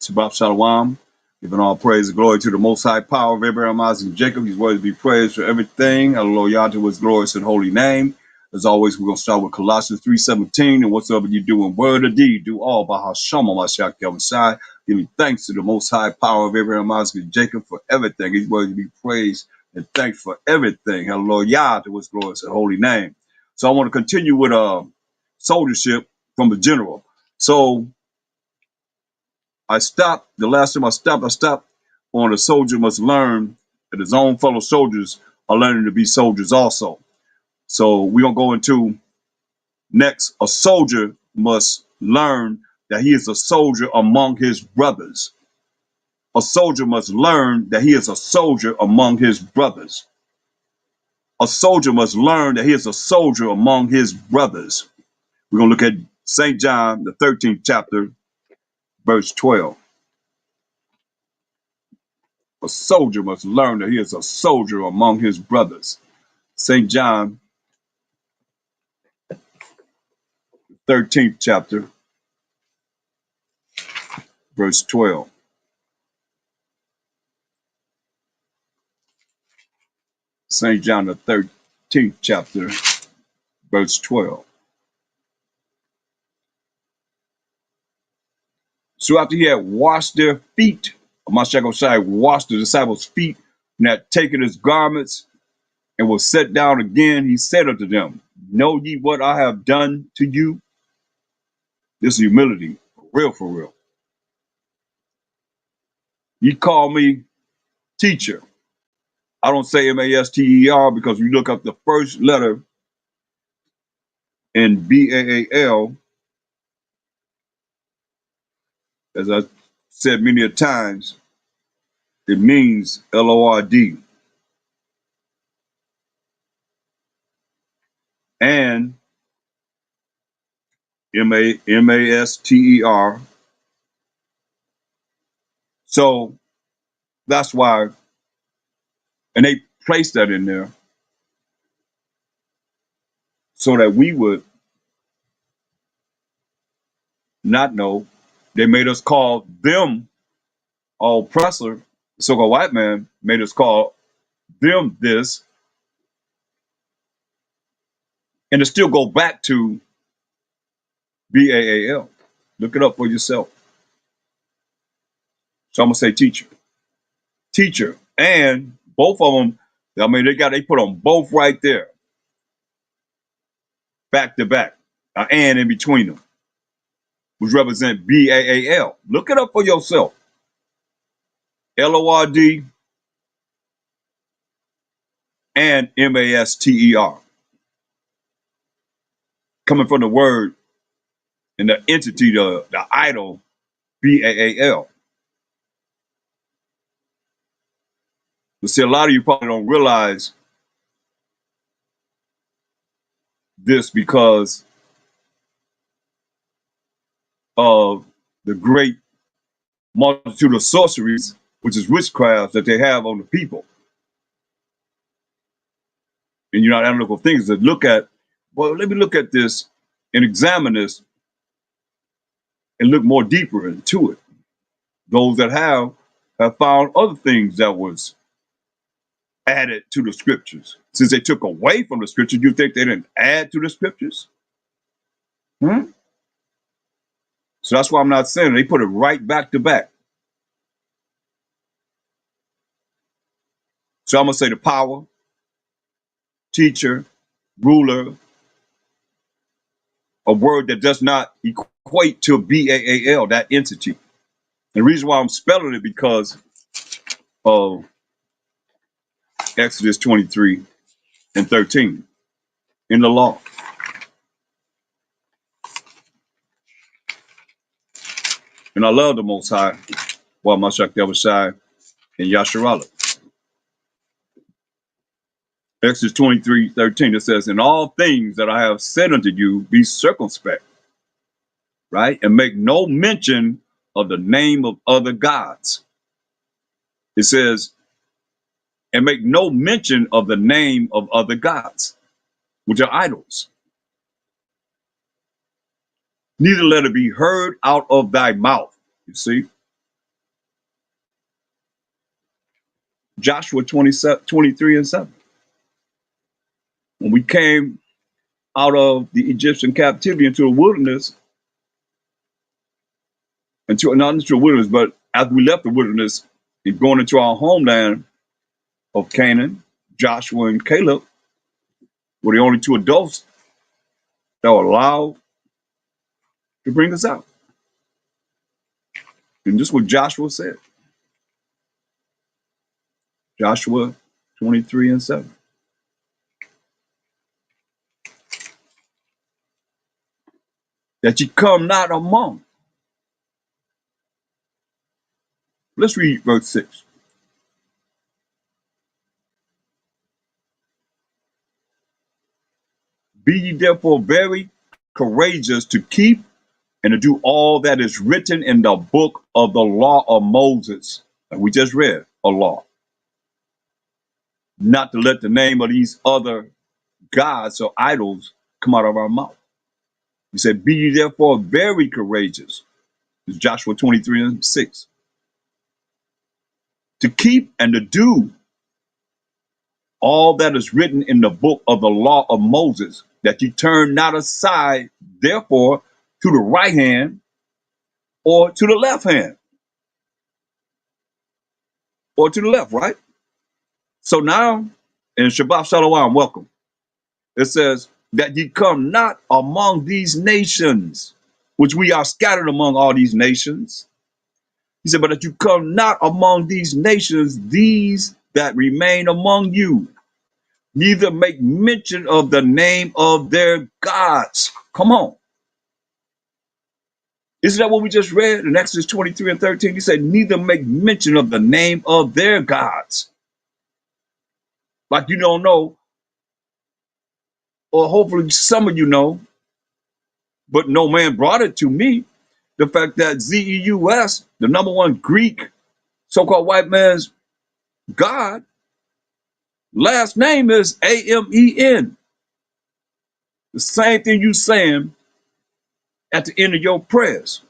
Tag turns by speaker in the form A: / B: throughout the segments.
A: Shabbat Shalom. Giving all praise and glory to the Most High Power of Abraham, Isaac, and Jacob. He's worthy to be praised for everything. Hallelujah to his glorious and holy name. As always, we're going to start with Colossians 3:17. And whatsoever you do in word or deed, do all by Hashem Mashiach Yahushai. Giving thanks to the Most High Power of Abraham, Isaac, and Jacob for everything. He's worthy to be praised and thanks for everything. Hallelujah to his glorious and holy name. So I want to continue with soldiership from the general. So I stopped, the last time I stopped on a soldier must learn that his own fellow soldiers are learning to be soldiers also. So we're going to go into next, a soldier must learn that he is a soldier among his brothers. A soldier must learn that he is a soldier among his brothers. A soldier must learn that he is a soldier among his brothers. We're going to look at St. John, the 13th chapter, verse 12. A soldier must learn that he is a soldier among his brothers. St. John, 13th chapter, verse 12. St. John, the 13th chapter, verse 12. So after he had washed their feet, Mashiach washed the disciples' feet, and had taken his garments and was set down again, he said unto them, know ye what I have done to you? This is humility, for real, for real. Ye call me teacher. I don't say M-A-S-T-E-R because we look up the first letter in B-A-A-L, as I said many a times, it means L-O-R-D. And M-A-S-T-E-R. So that's why, and they placed that in there so that we would not know. They made us call them oppressor. The so-called white man made us call them this, and to still go back to B-A-A-L. Look it up for yourself. So I'm gonna say teacher. Teacher. And both of them, I mean, they put them both right there, back to back, and in between them, which represent B-A-A-L. Look it up for yourself. L-O-R-D and M-A-S-T-E-R. Coming from the word and the entity, the idol, B-A-A-L. But see, a lot of you probably don't realize this because of the great multitude of sorceries, which is witchcraft that they have on the people. And analytical things that look at, well, let me look at this and examine this and look more deeper into it. Those that have found other things that was added to the scriptures. Since they took away from the scriptures, you think they didn't add to the scriptures? So that's why I'm not saying they put it right back to back. So I'm gonna say the power, teacher, ruler, a word that does not equate to B-A-A-L, that entity. And the reason why I'm spelling it because of Exodus 23 and 13 in the law. And I love the Most High, while Mashiach Yahushai and Yasharallah. Exodus 23:13, it says, in all things that I have said unto you, be circumspect, right? And make no mention of the name of other gods. It says, and make no mention of the name of other gods, which are idols. Neither let it be heard out of thy mouth. You see? Joshua 27, 23 and 7. When we came out of the Egyptian captivity into the wilderness, not into the wilderness, but after we left the wilderness and going into our homeland of Canaan, Joshua and Caleb were the only two adults that were allowed to bring us out. And this is what Joshua said. Joshua 23 and 7. That ye come not among. Let's read verse 6. Be ye therefore very courageous to keep and to do all that is written in the book of the law of Moses. And we just read a law. Not to let the name of these other gods or idols come out of our mouth. He said, be ye therefore very courageous. It's Joshua 23 and 6. To keep and to do all that is written in the book of the law of Moses, that ye turn not aside, therefore, to the right hand or to the left hand, or to the left, right? So now, in Shabbat Shalom, welcome. It says that ye come not among these nations, which we are scattered among all these nations. He said, but that you come not among these nations, these that remain among you, neither make mention of the name of their gods. Come on. Isn't that what we just read in Exodus 23 and 13? He said, neither make mention of the name of their gods. Like you don't know, or hopefully some of you know, but no man brought it to me. The fact that Zeus, the number one Greek so-called white man's God, last name is Amen. The same thing you saying at the end of your prayers.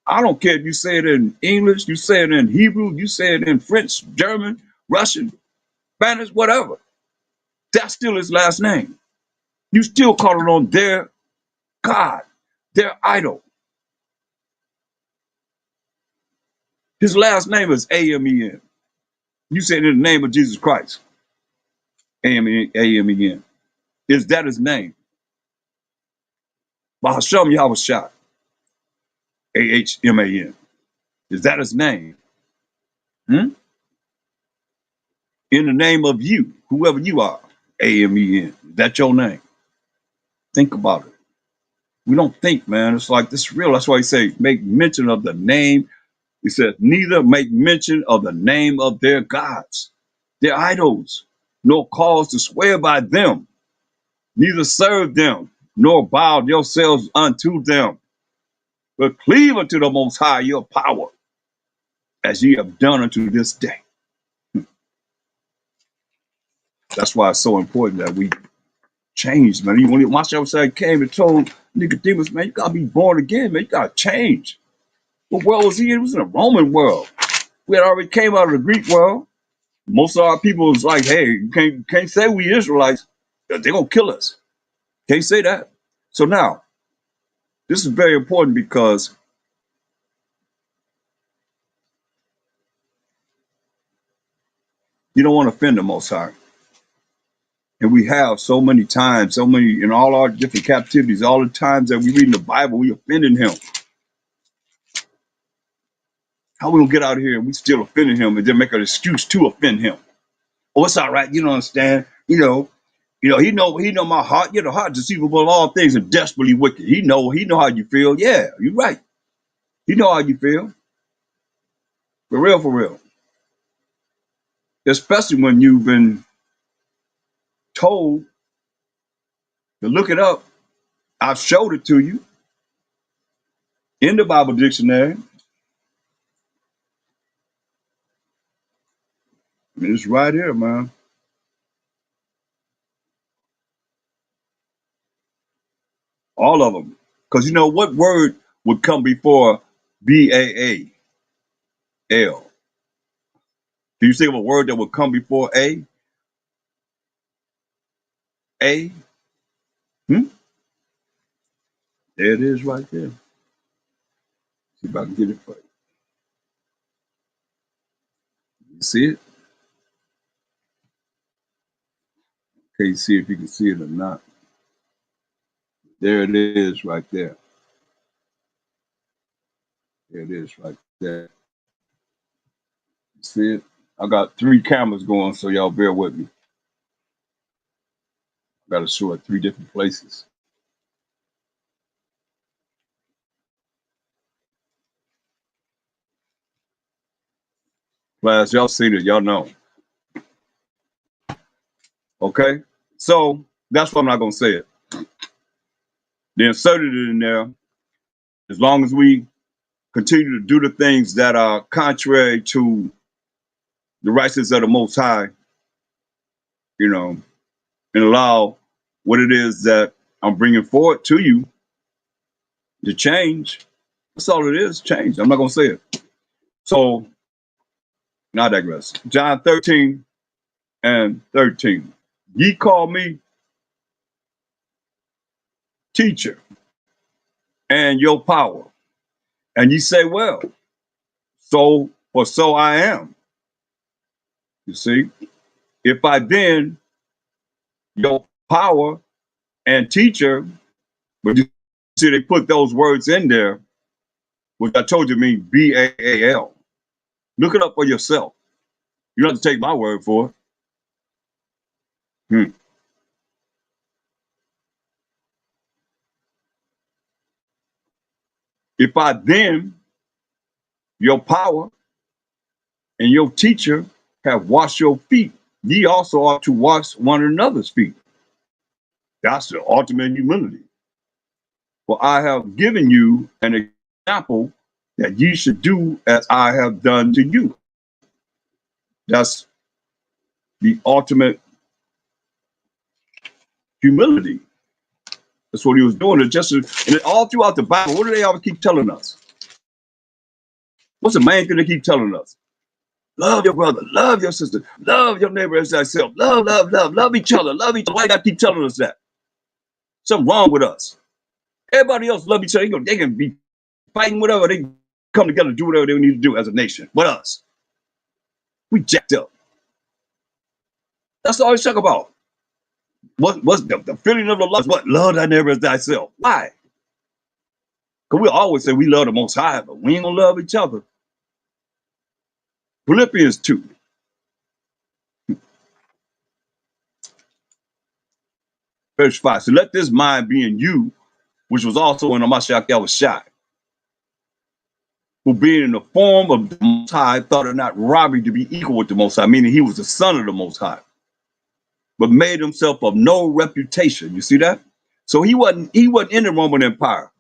A: I don't care if you say it in English, you say it in Hebrew, you say it in French, German, Russian, Spanish, whatever. That's still his last name. You still calling on their God, their idol. His last name is Amen. You say it in the name of Jesus Christ. Amen. Is that his name? Bahasham Yahushua. Ahman. Is that his name? Hmm? In the name of you, whoever you are. Amen. Is that your name? Think about it. We don't think, man. It's like this is real. That's why he say, make mention of the name. He says, neither make mention of the name of their gods, their idols, nor cause to swear by them, neither serve them, nor bow yourselves unto them, but cleave unto the Most High your power, as ye have done unto this day. That's why it's so important that we change, man. When Mashiach came and told Nicodemus, man, you gotta be born again, man. You gotta change. What world was he in? It was in a Roman world. We had already came out of the Greek world. Most of our people was like, hey, you can't say we Israelites. They're gonna kill us. Can't say that. So now, this is very important because you don't want to offend the Most High. And we have so many times, so many in all our different captivities, all the times that we read in the Bible, we offending him. How we gonna get out of here and we still offending him and then make an excuse to offend him? Oh, it's all right. You don't understand. He know my heart. The heart deceivable of all things and desperately wicked. He know how you feel. Yeah, you're right. He know how you feel. For real, for real. Especially when you've been told to look it up. I've showed it to you in the Bible dictionary. I mean, it's right here, man. All of them. Because you know what word would come before Baal? Can you think of a word that would come before A? A? Hmm? There it is right there. See if I can get it for you. You see it? Can you see if you can see it or not? There it is right there. There it is right there. You see it? I got 3 cameras going, so y'all bear with me. I got to show it 3 different places. Class, y'all seen it, y'all know. Okay? So that's why I'm not going to say it. They inserted it in there. As long as we continue to do the things that are contrary to the righteousness of the Most High, you know, and allow what it is that I'm bringing forward to you to change. That's all it is, change. I'm not going to say it. So, now I digress. John 13 and 13. Ye call me teacher and your power. And ye say, well, so I am. You see, if I then your power and teacher, but you see they put those words in there, which I told you mean BAAL. Look it up for yourself. You don't have to take my word for it. If I then your power and your teacher have washed your feet, ye also ought to wash one another's feet. That's the ultimate humility. For I have given you an example that ye should do as I have done to you. That's the ultimate humility. That's what he was doing. It just and all throughout the Bible, what do they always keep telling us? What's the main thing they keep telling us? Love your brother, love your sister, love your neighbor as thyself, love each other, love each other. Why you gotta keep telling us that? Something wrong with us. Everybody else love each other. They can be fighting whatever. They come together to do whatever they need to do as a nation. But us, we jacked up. That's all they talk about. What's the feeling of the love? What? Love thy neighbor as thyself. Why? Because we always say we love the Most High, but we ain't gonna love each other. Philippians 2. Verse 5. So let this mind be in you, which was also in Amashiach Yahushua, who being in the form of the Most High, thought it not robbery to be equal with the Most High, meaning he was the son of the Most High, but made himself of no reputation. You see that? So he wasn't in the Roman Empire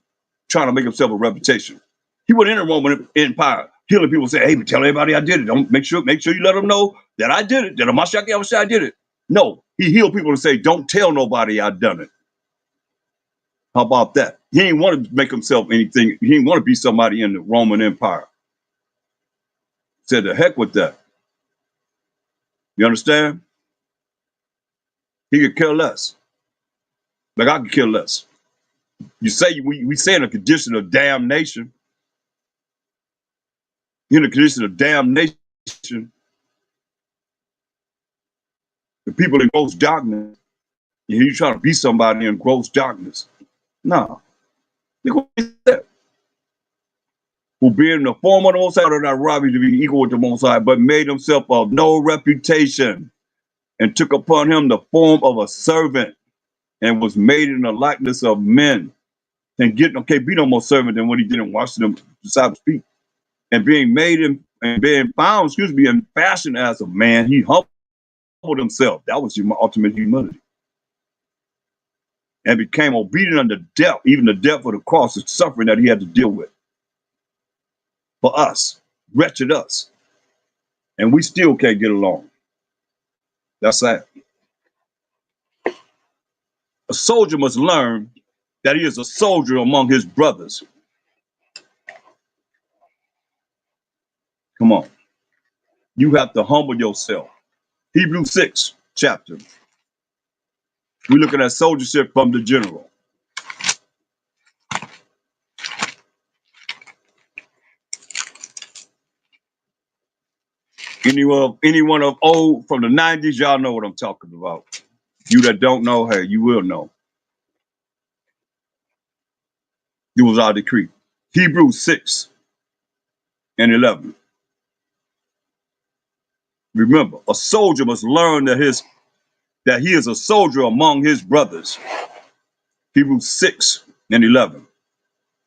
A: trying to make himself a reputation. He wasn't in the Roman Empire healing people, say, hey, tell everybody I did it. Don't make sure you let them know that I did it, that Amashiach Yahushua did it. No, he healed people to say, don't tell nobody I done it. How about that? He didn't want to make himself anything. He didn't want to be somebody in the Roman Empire. Said the heck with that. You understand? He could care less. Like I could care less. You say we say in a condition of damnation. In a condition of damnation, the people in gross darkness, and you trying to be somebody in gross darkness. No. Look what he said. Who being in the form of the Most High, did not robbery to be equal with the Most High, but made himself of no reputation, and took upon him the form of a servant, and was made in the likeness of men. And can't be no more servant than what he did in washing them disciples' feet. And being found, in fashion as a man, he humbled himself. That was the ultimate humility. And became obedient unto death, even the death of the cross, the suffering that he had to deal with. For us, wretched us. And we still can't get along. That's sad. A soldier must learn that he is a soldier among his brothers. Come on. You have to humble yourself. Hebrews 6 chapter. We're looking at soldiership from the general. Anyone of old from the 90s, y'all know what I'm talking about. You that don't know, hey, you will know. It was our decree. Hebrews 6 and 11. Remember, a soldier must learn that he is a soldier among his brothers. Hebrews 6 and 11.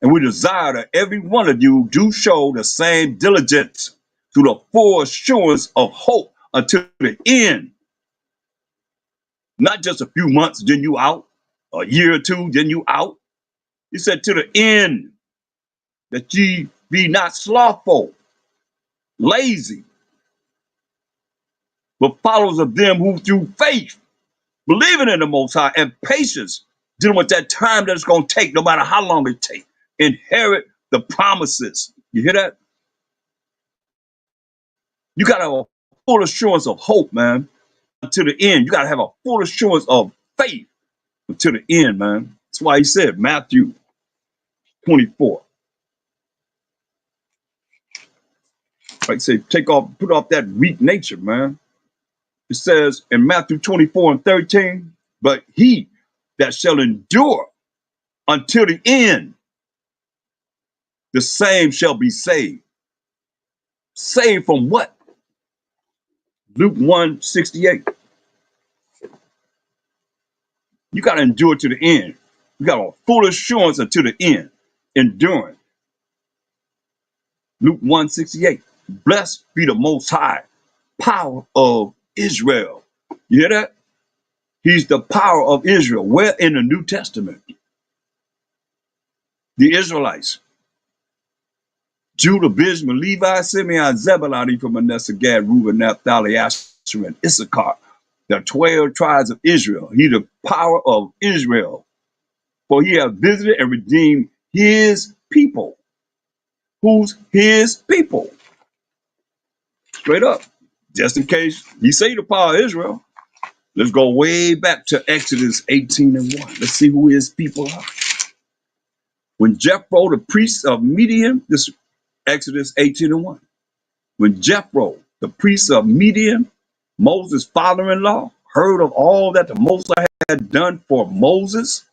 A: And we desire that every one of you do show the same diligence to the full assurance of hope until the end. Not just a few months, then you out. A year or two, then you out. He said to the end, that ye be not slothful, lazy, but followers of them who through faith, believing in the Most High and patience, dealing with that time that it's going to take, no matter how long it takes, inherit the promises. You hear that? You got to have a full assurance of hope, man, until the end. You got to have a full assurance of faith until the end, man. That's why he said, Matthew 24. Like I say, put off that weak nature, man. It says in Matthew 24 and 13, but he that shall endure until the end, the same shall be saved. Saved from what? Luke 1:68. You got to endure to the end. You got a full assurance until the end. Enduring. Luke 1:68. Blessed be the Most High, power of Israel. You hear that? He's the power of Israel. Where in the New Testament? The Israelites. Judah, Benjamin, Levi, Simeon, Zebulun, Ephraim, Manasseh, Gad, Reuben, Naphtali, Asher, and Issachar. The 12 tribes of Israel. He the power of Israel. For he hath visited and redeemed his people. Who's his people? Straight up. Just in case he say the power of Israel. Let's go way back to Exodus 18 and 1. Let's see who his people are. When Jethro, the priest of Midian, this Exodus 18 and 1. When Jethro, the priest of Midian, Moses' father-in-law, heard of all that the Most High had done for Moses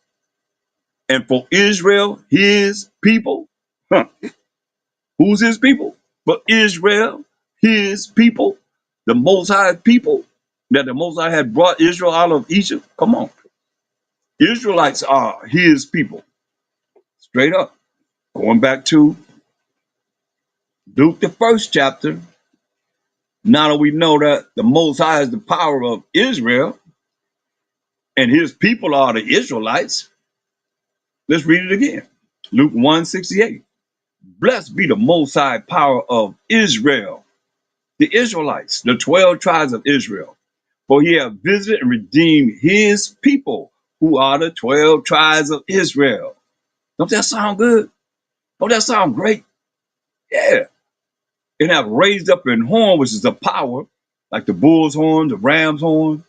A: and for Israel, his people. Who's his people? But Israel, his people, the Most High people, that the Most High had brought Israel out of Egypt. Come on. Israelites are his people. Straight up. Going back to Luke, the 1st chapter. Now that we know that the Most High is the power of Israel and his people are the Israelites, let's read it again. Luke 1:68. Blessed be the Most High power of Israel, the Israelites, the 12 tribes of Israel. For he hath visited and redeemed his people, who are the 12 tribes of Israel. Don't that sound good? Don't that sound great? Yeah. And have raised up an horn, which is the power, like the bull's horn, the ram's horn,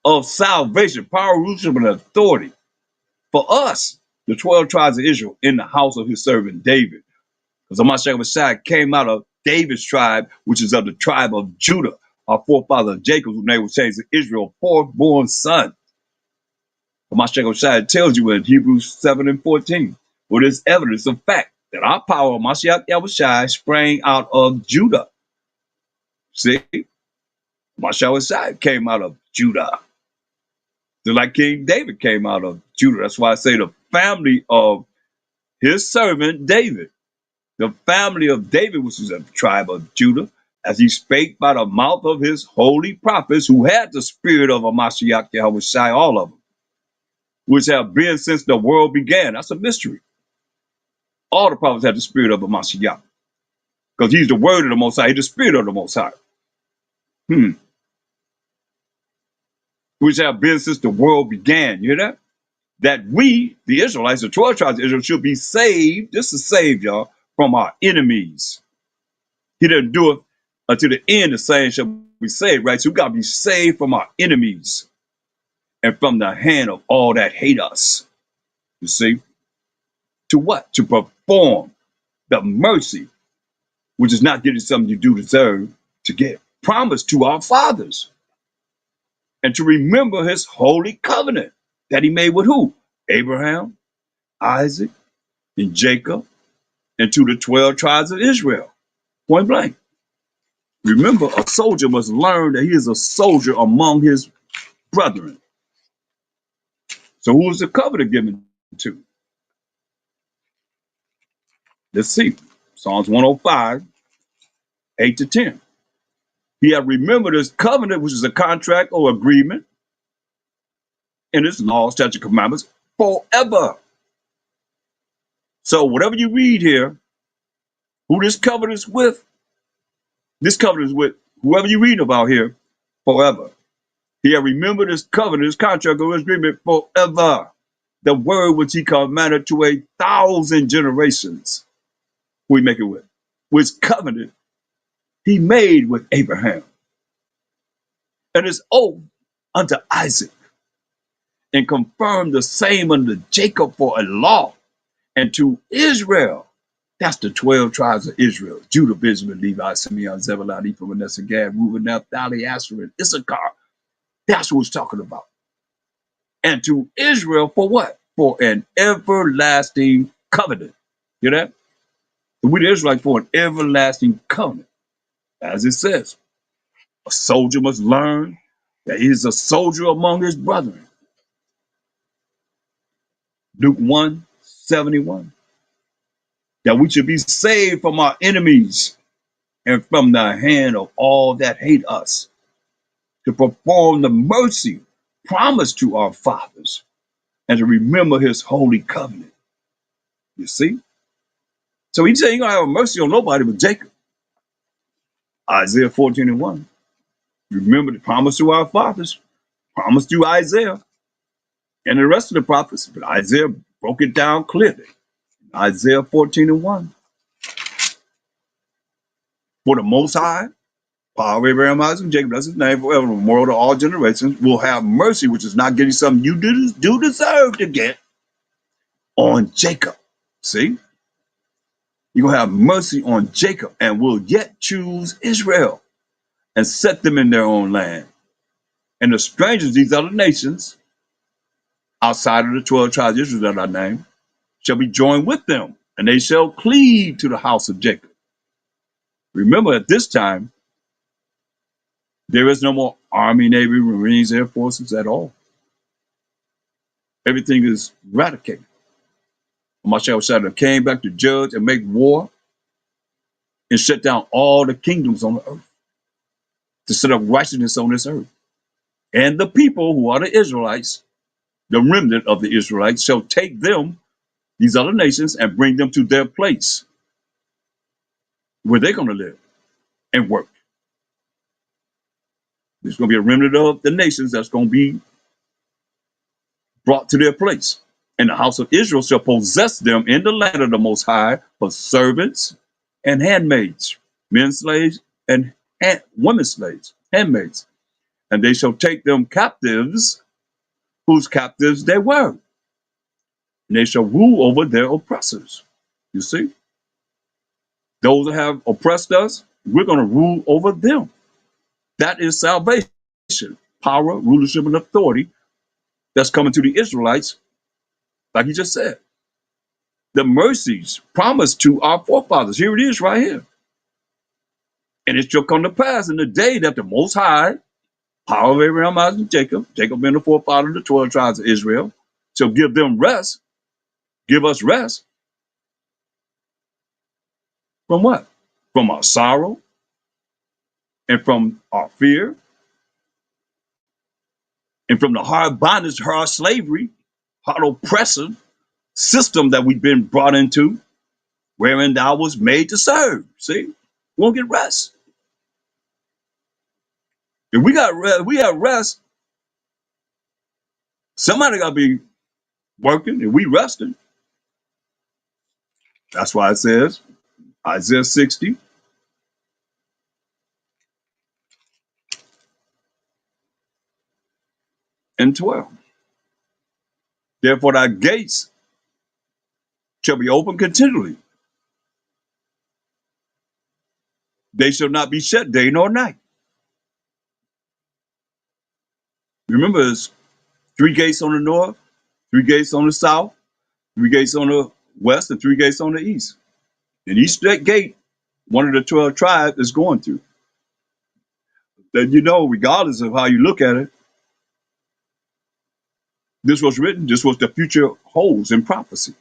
A: of salvation, power, rulership, and authority for us, the 12 tribes of Israel, in the house of his servant David. Because Amashah Messiah came out of David's tribe, which is of the tribe of Judah, our forefather Jacob, whose name was changed to Israel, fourth-born son. Amashah Messiah tells you in Hebrews 7 and 14, for this evidence of fact that our power of Mashiach Yahushai sprang out of Judah. See? Mashiach came out of Judah. Just like King David came out of Judah. That's why I say the family of his servant David. The family of David, which is a tribe of Judah, as he spake by the mouth of his holy prophets, who had the spirit of a Mashiach Yahushai, all of them, which have been since the world began. That's a mystery. All the prophets had the spirit of a Mashiach, because he's the word of the Most High, he's the spirit of the Most High. Which have been since the world began. You hear that? That we, the Israelites, the 12 tribes of Israel, should be saved. This is saved, y'all, from our enemies. He didn't do it until the end, the same shall be saved, right? So we got to be saved from our enemies and from the hand of all that hate us. You see? To what? To perform the mercy, which is not getting something you do deserve to get, promised to our fathers, and to remember his holy covenant that he made with who? Abraham, Isaac, and Jacob, and to the 12 tribes of Israel. Point blank. Remember, a soldier must learn that he is a soldier among his brethren. So who is the covenant given to? Let's see. Psalms 105, 8 to 10. He had remembered his covenant, which is a contract or agreement, and his laws, statutes, commandments forever. So whatever you read here, who this covenant is with whoever you read about here forever. He had remembered his covenant, his contract or his agreement forever. The word which he commanded to 1,000 generations, who he make it with, which covenant he made with Abraham, and his oath unto Isaac, and confirmed the same unto Jacob for a law, and to Israel. That's the 12 tribes of Israel: Judah, Benjamin, Levi, Simeon, Zebulun, Ephraim, Manasseh, Gad, Reuben, Naphtali, Asher, and Issachar. That's what he's talking about. And to Israel for what? For an everlasting covenant. Hear that? We the Israelites for an everlasting covenant. As it says, a soldier must learn that he is a soldier among his brethren. Luke 1:71. That we should be saved from our enemies and from the hand of all that hate us, to perform the mercy promised to our fathers, and to remember his holy covenant. You see? So he said he gonna have mercy on nobody but Jacob. Isaiah 14:1. Remember the promise to our fathers, promise to Isaiah and the rest of the prophets, but Isaiah broke it down clearly. Isaiah 14:1. For the Most High, power of Abraham, Isaac, and Jacob, that's his name forever, the world of all generations, will have mercy, which is not getting something you do deserve to get, on Jacob. See? You're going to have mercy on Jacob and will yet choose Israel and set them in their own land. And the strangers, these other nations, outside of the 12 tribes of Israel that I named, shall be joined with them, and they shall cleave to the house of Jacob. Remember, at this time, there is no more Army, Navy, Marines, Air Forces at all. Everything is eradicated. Mashiach came back to judge and make war and shut down all the kingdoms on the earth, to set up righteousness on this earth. And the people who are the Israelites, the remnant of the Israelites, shall take them, these other nations, and bring them to their place where they're going to live and work. There's going to be a remnant of the nations that's going to be brought to their place. And the house of Israel shall possess them in the land of the Most High for servants and handmaids, men slaves and women slaves, handmaids. And they shall take them captives, whose captives they were. And they shall rule over their oppressors. You see? Those that have oppressed us, we're going to rule over them. That is salvation, power, rulership, and authority that's coming to the Israelites, like he just said. The mercies promised to our forefathers. Here it is right here. And it shall come to pass in the day that the Most High, power of Abraham, Isaac, and Jacob, Jacob being the forefather of the 12 tribes of Israel, shall give them rest, give us rest from what? From our sorrow and from our fear and from the hard bondage, hard slavery, hard oppressive system that we've been brought into, wherein thou was made to serve. See, we won't get rest. If we have rest, somebody got to be working and we resting. That's why it says, Isaiah 60, and 12. Therefore thy gates shall be open continually. They shall not be shut day nor night. Remember, there's 3 gates on the north, 3 gates on the south, 3 gates on the west, and 3 gates on the east. And each that gate, one of the 12 tribes is going through. Then regardless of how you look at it, this was written, this was the future holds in prophecy.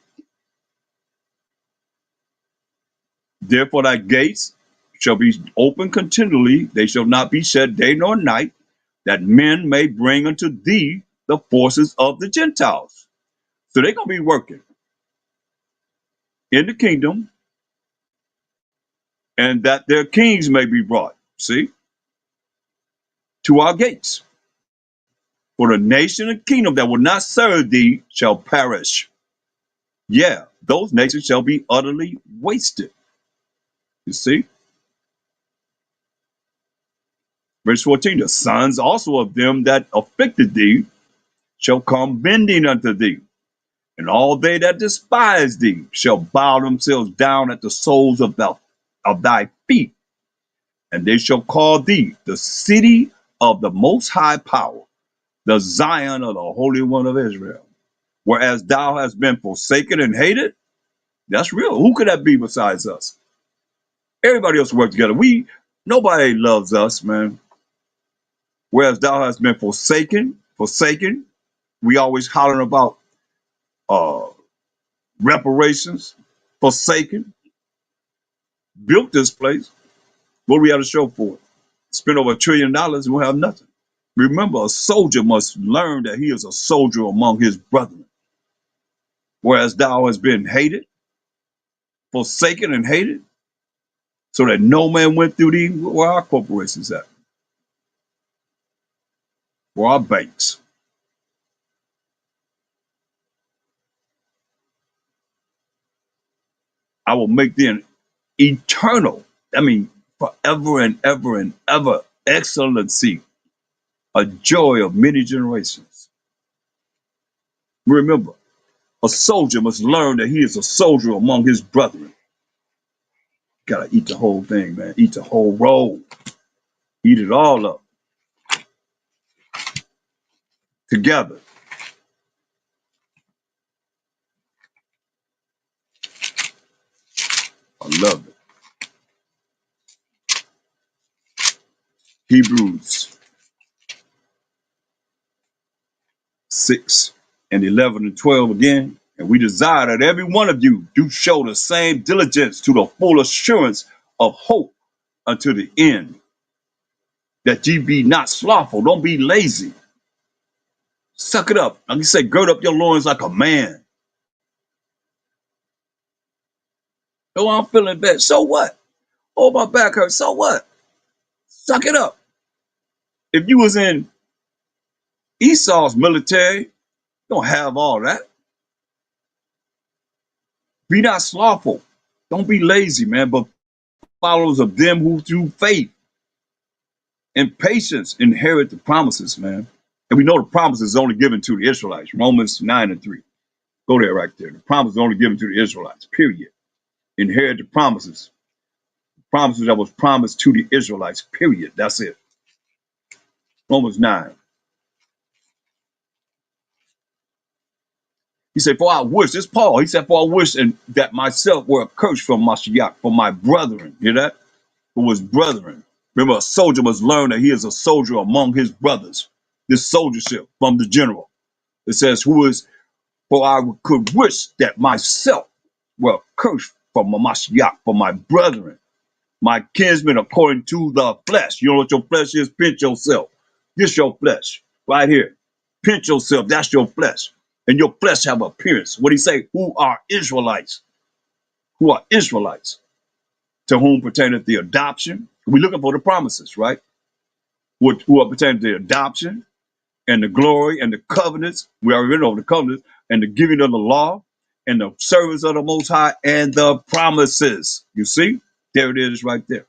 A: Therefore thy gates shall be open continually, they shall not be shut day nor night, that men may bring unto thee the forces of the Gentiles. So they're going to be working in the kingdom, and that their kings may be brought, see, to our gates. For the nation and kingdom that will not serve thee shall perish. Yeah, those nations shall be utterly wasted. You see? Verse 14, the sons also of them that afflicted thee shall come bending unto thee, and all they that despise thee shall bow themselves down at the soles of thy feet, and they shall call thee the city of the most high power, the Zion of the Holy One of Israel. Whereas thou hast been forsaken and hated, that's real. Who could that be besides us? Everybody else work together. Nobody loves us, man. Whereas thou hast been forsaken, we always hollering about uh reparations, forsaken, built this place. What do we have to show for it? Spend over $1 trillion and we'll have nothing. Remember, a soldier must learn that he is a soldier among his brethren. Whereas thou hast been hated, forsaken and hated, so that no man went through thee. Where are our corporations at? Where are our banks? I will make thee an eternal, forever and ever and ever excellency, a joy of many generations. Remember, a soldier must learn that he is a soldier among his brethren. Gotta eat the whole thing, man. Eat the whole roll. Eat it all up. Together. I love it. Hebrews 6 and 11 and 12 again. And we desire that every one of you do show the same diligence to the full assurance of hope unto the end, that ye be not slothful. Don't be lazy. Suck it up. Like you say, gird up your loins like a man. Oh, I'm feeling bad. So what? Oh, my back hurts. So what? Suck it up. If you was in Esau's military, you don't have all that. Be not slothful. Don't be lazy, man, but followers of them who through faith and patience inherit the promises, man. And we know the promise is only given to the Israelites. Romans 9 and 3. Go there right there. The promise is only given to the Israelites, period. Inherit the promises. Promises that was promised to the Israelites, period. That's it. Romans 9. He said, for I wish, this Paul, he said, for I wish and that myself were accursed from Mashiach, for my brethren. Hear that? For his brethren. Remember, a soldier must learn that he is a soldier among his brothers. This soldiership from the general. It says, who is, for I could wish that myself were accursed from Mashiach, for my brethren, my kinsmen according to the flesh. You know what your flesh is? Pinch yourself. This your flesh right here. Pinch yourself. That's your flesh. And your flesh have appearance. What do he say? Who are Israelites? Who are Israelites? To whom pertaineth the adoption. We're looking for the promises, right? Who are pertaining to the adoption and the glory and the covenants. We already read over the covenants and the giving of the law and the service of the Most High and the promises. You see? There it is right there.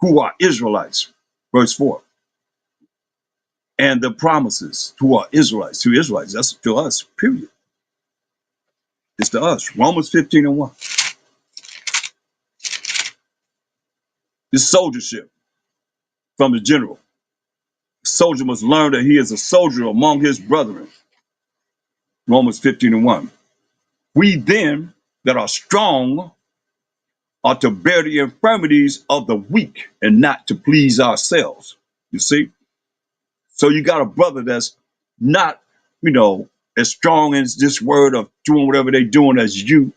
A: Who are Israelites? Verse 4. and the promises to our Israelites, to Israelites. That's to us, period. It's to us. Romans 15:1. This soldiership from the general. The soldier must learn that he is a soldier among his brethren. Romans 15:1. We then that are strong are to bear the infirmities of the weak and not to please ourselves. You see? So you got a brother that's not, as strong as this word of doing whatever they're doing as you.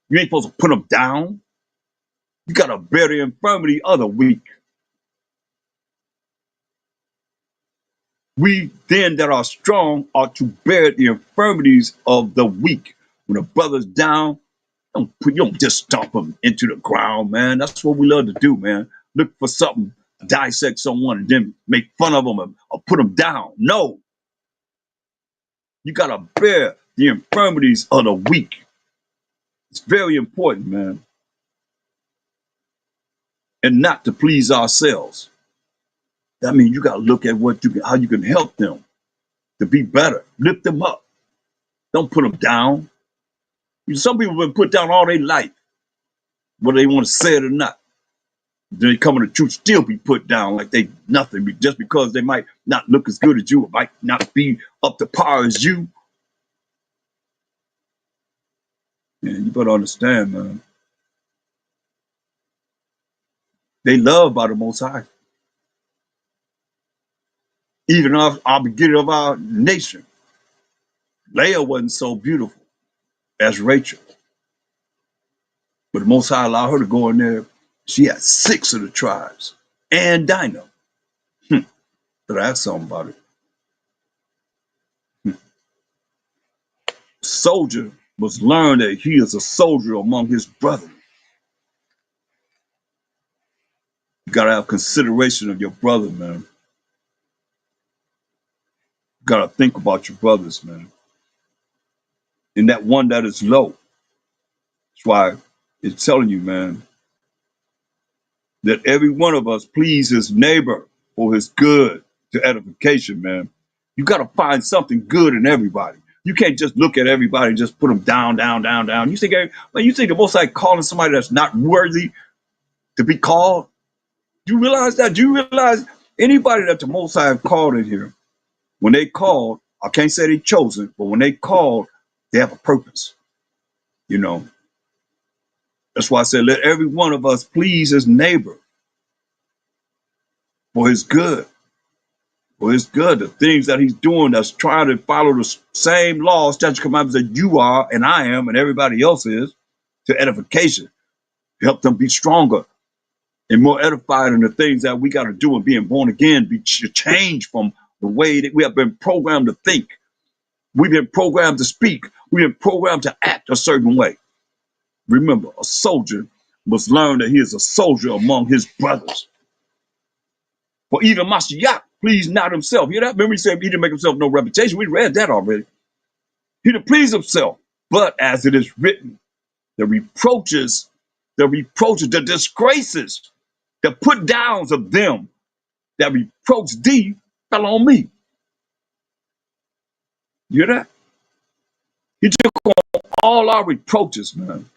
A: You ain't supposed to put them down. You got to bear the infirmity of the weak. We then that are strong are to bear the infirmities of the weak. When a brother's down, you don't just stomp him into the ground, man. That's what we love to do, man. Look for something, dissect someone, and then make fun of them or put them down. No, you got to bear the infirmities of the weak. It's very important, man. And not to please ourselves. That means you got to look at how you can help them to be better. Lift them up. Don't put them down. Some people have been put down all their life, whether they want to say it or not. Then they come in the truth, still be put down like they nothing, just because they might not look as good as you, or might not be up to par as you. Man, you better understand, man. They loved by the Most High. Even our beginning of our nation, Leah wasn't so beautiful as Rachel. But the Most High allowed her to go in there. She had 6 of the tribes and Dinah. But I have something about it. Soldier must learn that he is a soldier among his brethren. You gotta have consideration of your brother, man. You gotta think about your brothers, man. And that one that is low. That's why it's telling you, man, that every one of us please his neighbor for his good to edification, man. You gotta find something good in everybody. You can't just look at everybody and just put them down, down, down, down. You think the Most High calling somebody that's not worthy to be called? Do you realize that? Do you realize anybody that the Most High called in here, when they called, I can't say they chosen, but when they called, they have a purpose. That's why I said, let every one of us please his neighbor for his good. For his good, the things that he's doing that's trying to follow the same laws, statutes, commandments that you are and I am and everybody else is, to edification, to help them be stronger and more edified in the things that we got to do and being born again, be changed from the way that we have been programmed to think. We've been programmed to speak. We've been programmed to act a certain way. Remember, a soldier must learn that he is a soldier among his brothers. For even Mashiach pleased not himself. You hear that? Remember he said he didn't make himself no reputation. We read that already. He didn't please himself. But as it is written, the reproaches, the disgraces, the put downs of them that reproach thee fell on me. You hear that? He took on all our reproaches, man.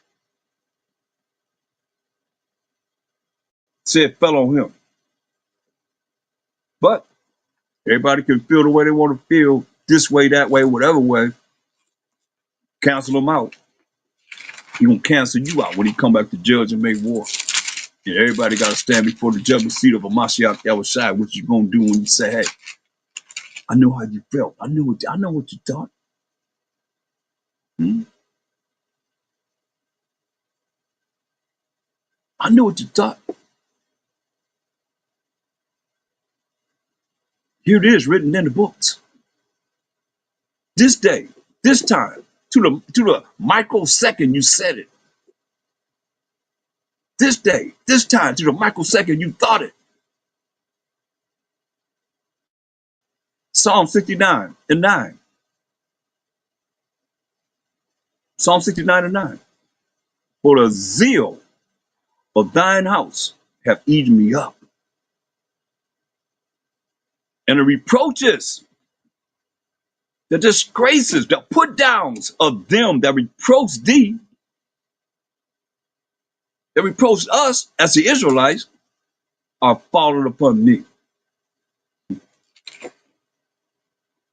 A: Said fell on him. But everybody can feel the way they want to feel, this way, that way, whatever way. Cancel him out. He gonna cancel you out when he come back to judge and make war. And everybody got to stand before the judgment seat of a Mashiach Yahushua. What you gonna do when you say, "Hey, I know how you felt. I know what you thought." I know what you thought. Here it is, written in the books. This day, this time, to the microsecond you said it. This day, this time, to the microsecond you thought it. Psalm 69 and 9. Psalm 69 and 9. For the zeal of thine house have eaten me up. And the reproaches, the disgraces, the put downs of them that reproach thee, that reproach us as the Israelites, are fallen upon me.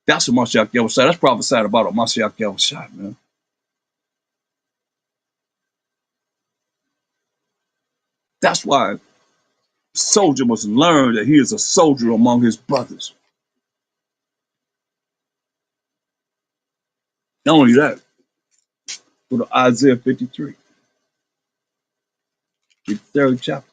A: That's what Mashiach Yahushua, that's prophesied about a Mashiach Yahushua, man. That's why a soldier must learn that he is a soldier among his brothers. Not only that, go to Isaiah 53, the 3rd chapter.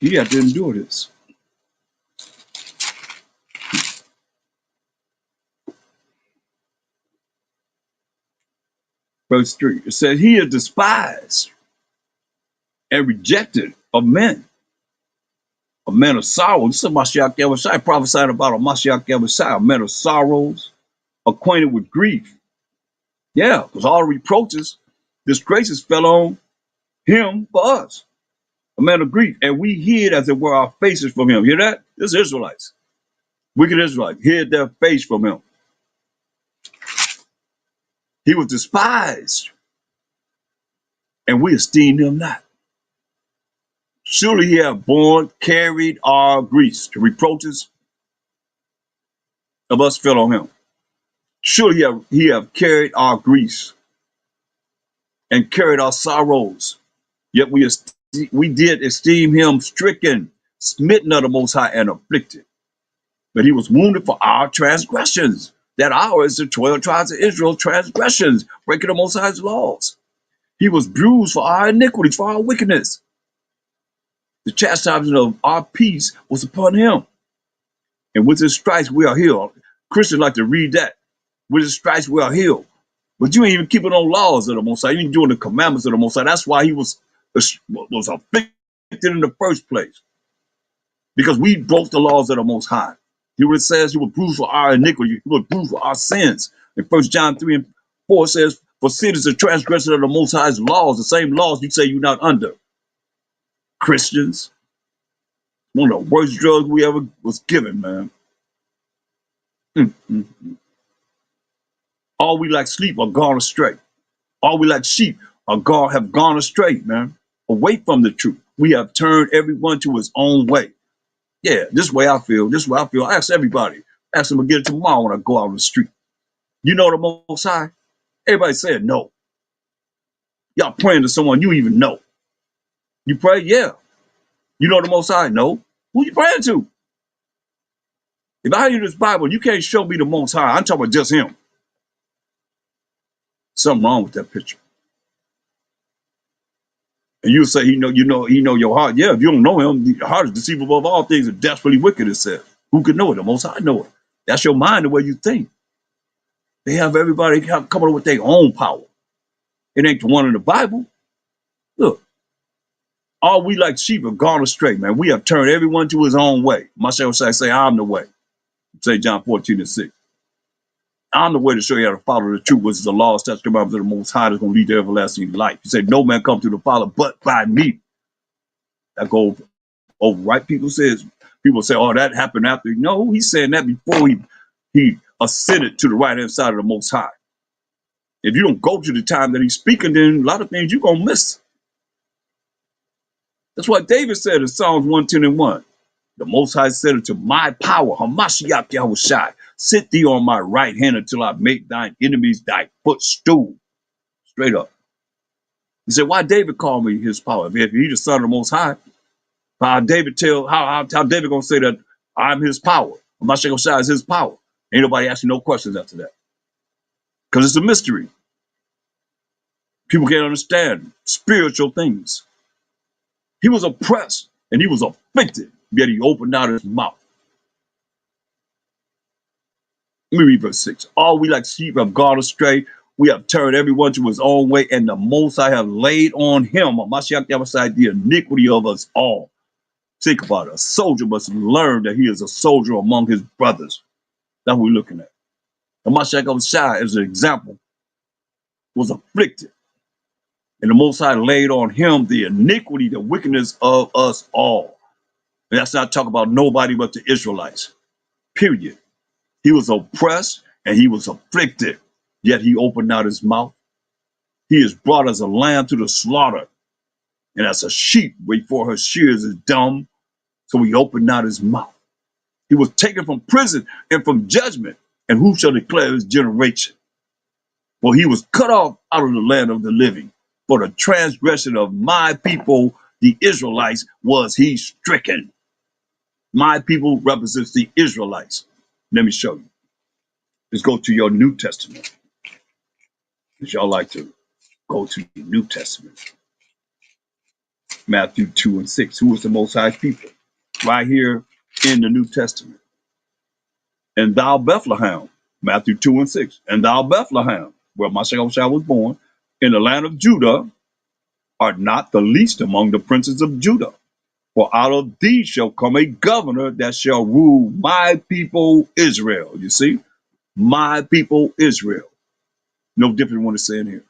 A: He had to endure this. Verse 3, it says, he is despised and rejected of men, a man of sorrows. This is Mashiach Yahushua prophesied about a Mashiach Yahushua, a man of sorrows, acquainted with grief. Yeah, because all the reproaches, disgraces fell on him for us, a man of grief. And we hid, as it were, our faces from him. Hear that? This is Israelites. Wicked Israelites hid their face from him. He was despised, and we esteemed him not. Surely he have borne, carried our griefs. The reproaches of us fell on him. Surely he have carried our griefs and carried our sorrows. Yet we did esteem him stricken, smitten of the Most High, and afflicted. But he was wounded for our transgressions. That hour is the 12 tribes of Israel's transgressions, breaking the Most High's laws. He was bruised for our iniquities, for our wickedness. The chastisement of our peace was upon him. And with his stripes we are healed. Christians like to read that. With his stripes we are healed. But you ain't even keeping on laws of the Most High. You ain't doing the commandments of the Most High. That's why he was afflicted in the first place. Because we broke the laws of the Most High. He says he was bruised for our iniquity. He was bruised for our sins. In 1 John 3 and 4 says, for sin is a transgression of the Most High's laws, the same laws you say you're not under. Christians, one of the worst drugs we ever was given, man. All we like sleep are gone astray. All we like sheep are have gone astray, man. Away from the truth. We have turned everyone to his own way. Yeah, this way I feel. This way I feel. I ask everybody. Ask them again tomorrow when I go out on the street. You know the Most High? Everybody said no. Y'all praying to someone you even know. You pray? Yeah. You know the Most High? No. Who you praying to? If I read this Bible, you can't show me the Most High. I'm talking about just him. Something wrong with that picture. And you say he know your heart. Yeah, if you don't know him, your heart is deceitful above all things and desperately wicked, it says. Who could know it? The Most High know it. That's your mind, the way you think. They have everybody coming up with their own power. It ain't the one in the Bible. Look, all we like sheep have gone astray, man. We have turned everyone to his own way. Mashiach say, I'm the way. Say John 14 and 6. I'm the way to show you how to follow the truth, which is the law, statutes, commandments of the Most High that's going to lead to everlasting life. He said, no man come to the Father but by me. That go over, right? People say, oh, that happened after. No, he's saying that before he ascended to the right hand side of the Most High. If you don't go to the time that he's speaking, then a lot of things you're going to miss. That's what David said in Psalms 110 and 1. The Most High said unto my power, Hamashiach Yahushai, sit thee on my right hand until I make thine enemies thy footstool. Straight up. He said, why David called me his power? If he's the son of the Most High, how David gonna say that I'm his power? Hamashiach Yahushai is his power. Ain't nobody asking no questions after that. Because it's a mystery. People can't understand spiritual things. He was oppressed and he was afflicted, yet he opened out his mouth. Let me read verse 6. All we like sheep have gone astray. We have turned everyone to his own way, and the Most High have laid on him, Mashiach Yahushua, the iniquity of us all. Think about it. A soldier must learn that he is a soldier among his brothers. That's what we're looking at. The Mashiach Yahushua, as an example, was afflicted. And the Most High laid on him the iniquity, the wickedness of us all. And that's not talking about nobody but the Israelites, period. He was oppressed and he was afflicted, yet he opened not his mouth. He is brought as a lamb to the slaughter, and as a sheep before her shears is dumb, so he opened not his mouth. He was taken from prison and from judgment, and who shall declare his generation? For he was cut off out of the land of the living. For the transgression of my people, the Israelites, was he stricken. My people represents the Israelites. Let me show you. Let's go to your New Testament. As y'all like to go to the New Testament. Matthew 2 and 6. Who is the Most High people? Right here in the New Testament. And thou Bethlehem, Matthew 2 and 6. And thou Bethlehem, where Mashiach was born, in the land of Judah, art not the least among the princes of Judah. For out of thee shall come a governor that shall rule my people Israel. You see? My people Israel. No different than what it's saying here.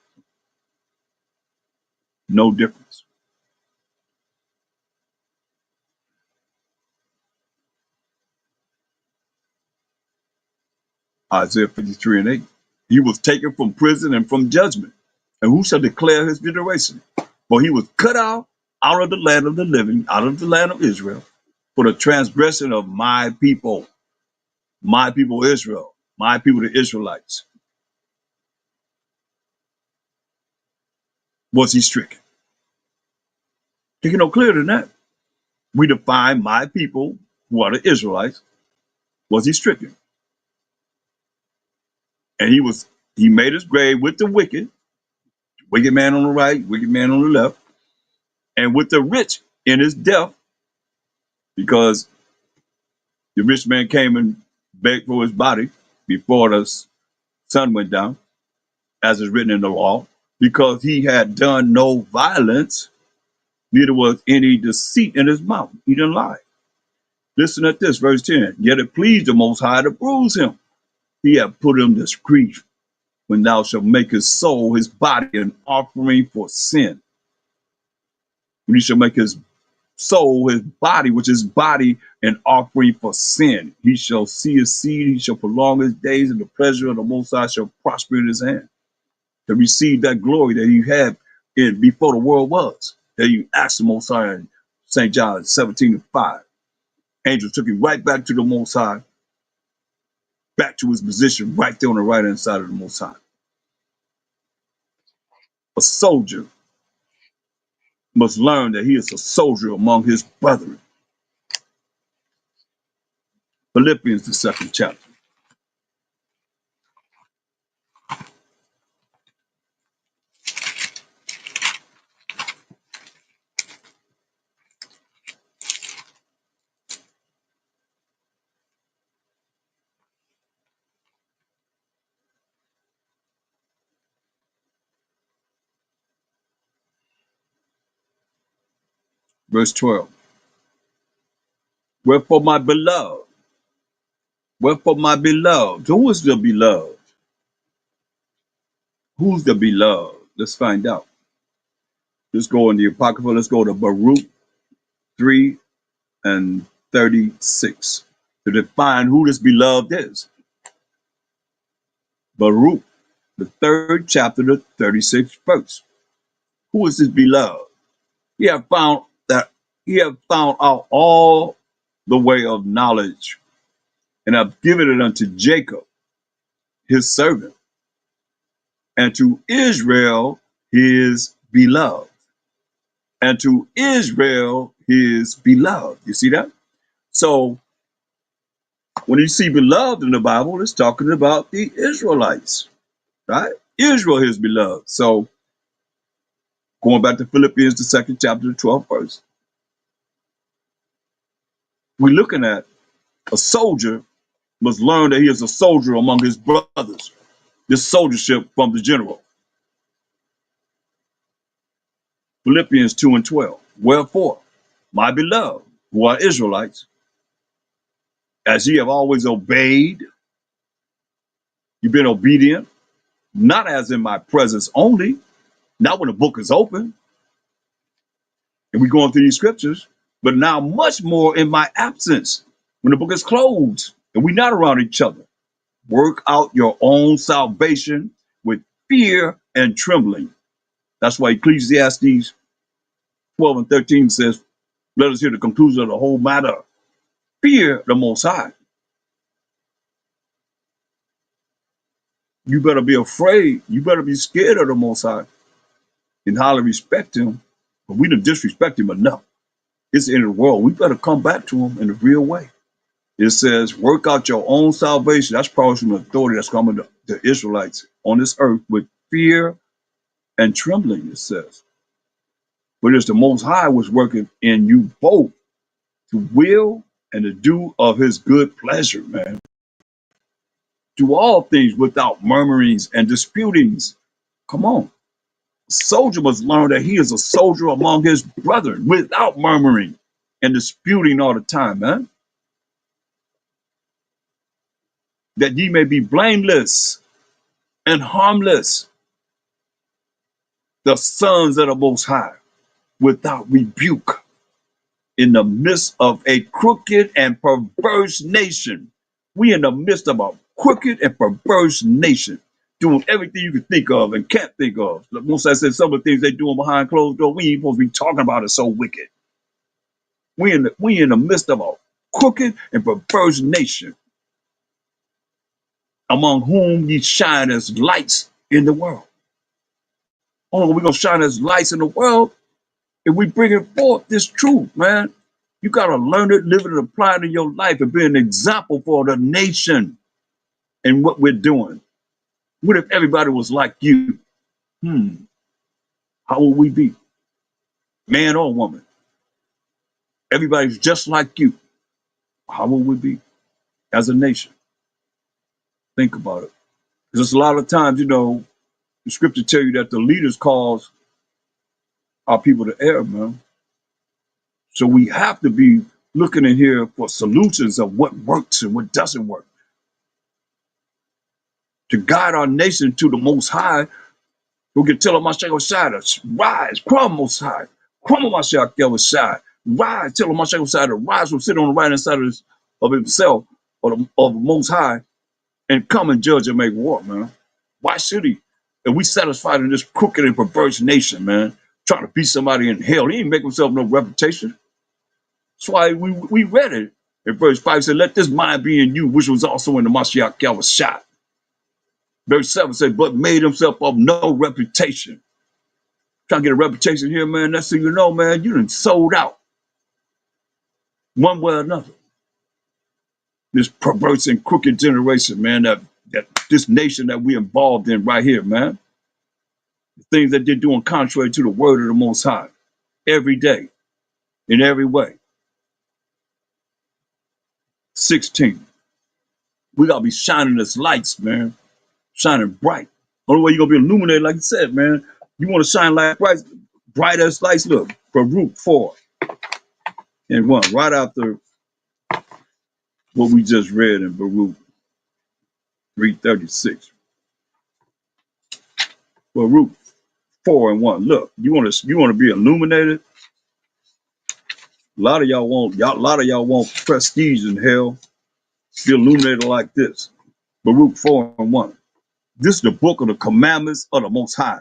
A: No difference. Isaiah 53 and 8. He was taken from prison and from judgment. And who shall declare his generation? For he was cut out of the land of the living, out of the land of Israel, for the transgression of my people Israel, my people the Israelites. Was he stricken? You can no clearer than that. We define my people, who are the Israelites, was he stricken? And he made his grave with the wicked man on the right, wicked man on the left, and with the rich in his death, because the rich man came and begged for his body before the sun went down, as is written in the law, because he had done no violence, neither was any deceit in his mouth. He didn't lie. Listen at this, verse 10. Yet it pleased the Most High to bruise him. He hath put him to grief, when thou shalt make his soul, his body, an offering for sin. When he shall make his soul, his body, which is body, an offering for sin. He shall see his seed, he shall prolong his days, and the pleasure of the Most High shall prosper in his hand. To receive that glory that he had in before the world was. That you asked the Most High in St. John 17 and 5. Angels took him right back to the Most High, back to his position right there on the right hand side of the Most High. A soldier must learn that he is a soldier among his brethren. Philippians, the 2nd chapter. Verse 12. Wherefore, my beloved, who is the beloved? Who's the beloved? Let's find out. Let's go in the Apocrypha. Let's go to Baruch 3 and 36 to define who this beloved is. Baruch, the 3rd chapter, the 36th verse. Who is this beloved? He have found out all the way of knowledge, and have given it unto Jacob, his servant, and to Israel, his beloved. And to Israel, his beloved. You see that? So when you see beloved in the Bible, it's talking about the Israelites, right? Israel, his beloved. So going back to Philippians, the 2nd chapter, the 12th verse, we're looking at a soldier must learn that he is a soldier among his brothers. This soldiership from the general. Philippians 2 and 12. Wherefore, my beloved, who are Israelites, as ye have always obeyed, you've been obedient, not as in my presence only, Not when the book is open and we're going through these scriptures, but now much more in my absence when the book is closed and we're not around each other. Work out your own salvation with fear and trembling. That's why Ecclesiastes 12 and 13 says, let us hear the conclusion of the whole matter. Fear the Most High. You better be afraid. You better be scared of the Most High and highly respect him. But we don't disrespect him enough. It's in the world. We better come back to him in a real way. It says, work out your own salvation. That's probably some authority that's coming to the Israelites on this earth with fear and trembling, it says. But it's the Most High was working in you both to will and to do of his good pleasure, man. Do all things without murmurings and disputings. Come on. A soldier must learn that he is a soldier among his brethren without murmuring and disputing all the time, man. That ye may be blameless and harmless, the sons of the Most High, without rebuke, in the midst of a crooked and perverse nation. We in the midst of a crooked and perverse nation, doing everything you can think of and can't think of. Like Most I said, some of the things they doing behind closed doors, we ain't supposed to be talking about it. So wicked. We in the midst of a crooked and perverse nation, among whom ye shine as lights in the world. Oh, we're gonna shine as lights in the world if we bring it forth this truth, man. You gotta learn it, live it, and apply it in your life and be an example for the nation and what we're doing. What if everybody was like you? How would we be? Man or woman? Everybody's just like you. How would we be as a nation? Think about it. Because a lot of times, the scripture tell you that the leaders cause our people to err, man. So we have to be looking in here for solutions of what works and what doesn't work. To guide our nation to the Most High, who can tell them, Mashiach, rise, crumble Most High, crumble Mashiach, rise, tell them Mashiach to rise from sitting on the right hand side of himself, or of the Most High, and come and judge and make war, man. Why should he? And we satisfied in this crooked and perverse nation, man, trying to beat somebody in hell. He ain't make himself no reputation. That's why we read it in verse 5 said, let this mind be in you, which was also in the Mashiach was shot. Verse 7 said, but made himself of no reputation. Trying to get a reputation here, man. That's how you know, man, you done sold out one way or another. This perverse and crooked generation, man, that this nation that we involved in right here, man. The things that they're doing contrary to the word of the Most High every day, in every way. 16. We gotta be shining as lights, man. Shining bright. Only way you're gonna be illuminated, like you said, man. You want to shine like bright as lights. Look, Baruch 4 and 1, right after what we just read in Baruch 3:36. Baruch 4 and 1. Look, you want to be illuminated. A lot of y'all want prestige in hell. Be illuminated like this. Baruch 4 and 1. This is the book of the commandments of the Most High,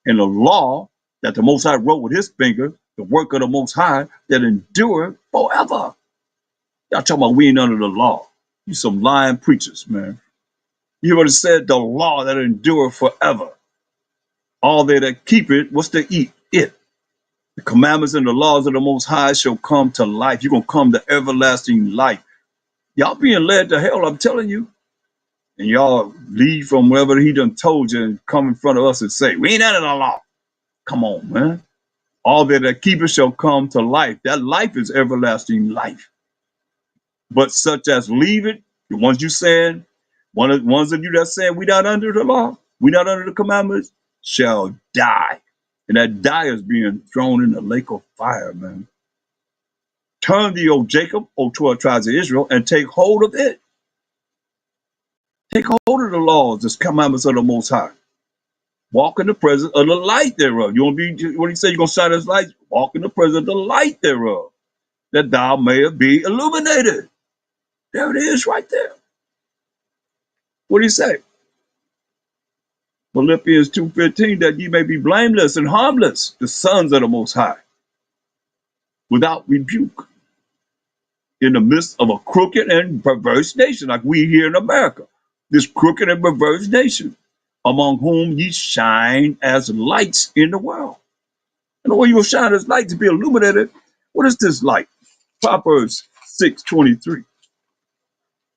A: and the law that the Most High wrote with his finger, the work of the Most High that endure forever. Y'all talking about we ain't under the law. You some lying preachers, man. You hear what it said? The law that endure forever. All they that keep it, what's to eat? It. The commandments and the laws of the Most High shall come to life. You're going to come to everlasting life. Y'all being led to hell, I'm telling you. And y'all leave from wherever he done told you and come in front of us and say, we ain't under the law. Come on, man. All that keep it shall come to life. That life is everlasting life. But such as leave it, the ones you saying, ones of you that saying we not under the law, we not under the commandments, shall die. And that die is being thrown in the lake of fire, man. Turn thee, O Jacob, O 12 tribes of Israel, and take hold of it. Take hold of the laws, the commandments of the Most High. Walk in the presence of the light thereof. You want to be, what he say, you're going to shine as light? Walk in the presence of the light thereof, that thou mayest be illuminated. There it is right there. What do he say? Philippians 2:15, that ye may be blameless and harmless, the sons of the Most High, without rebuke, in the midst of a crooked and perverse nation, like we here in America, this crooked and perverse nation, among whom ye shine as lights in the world. And the way you will shine as light to be illuminated. What is this light? Proverbs 6:23.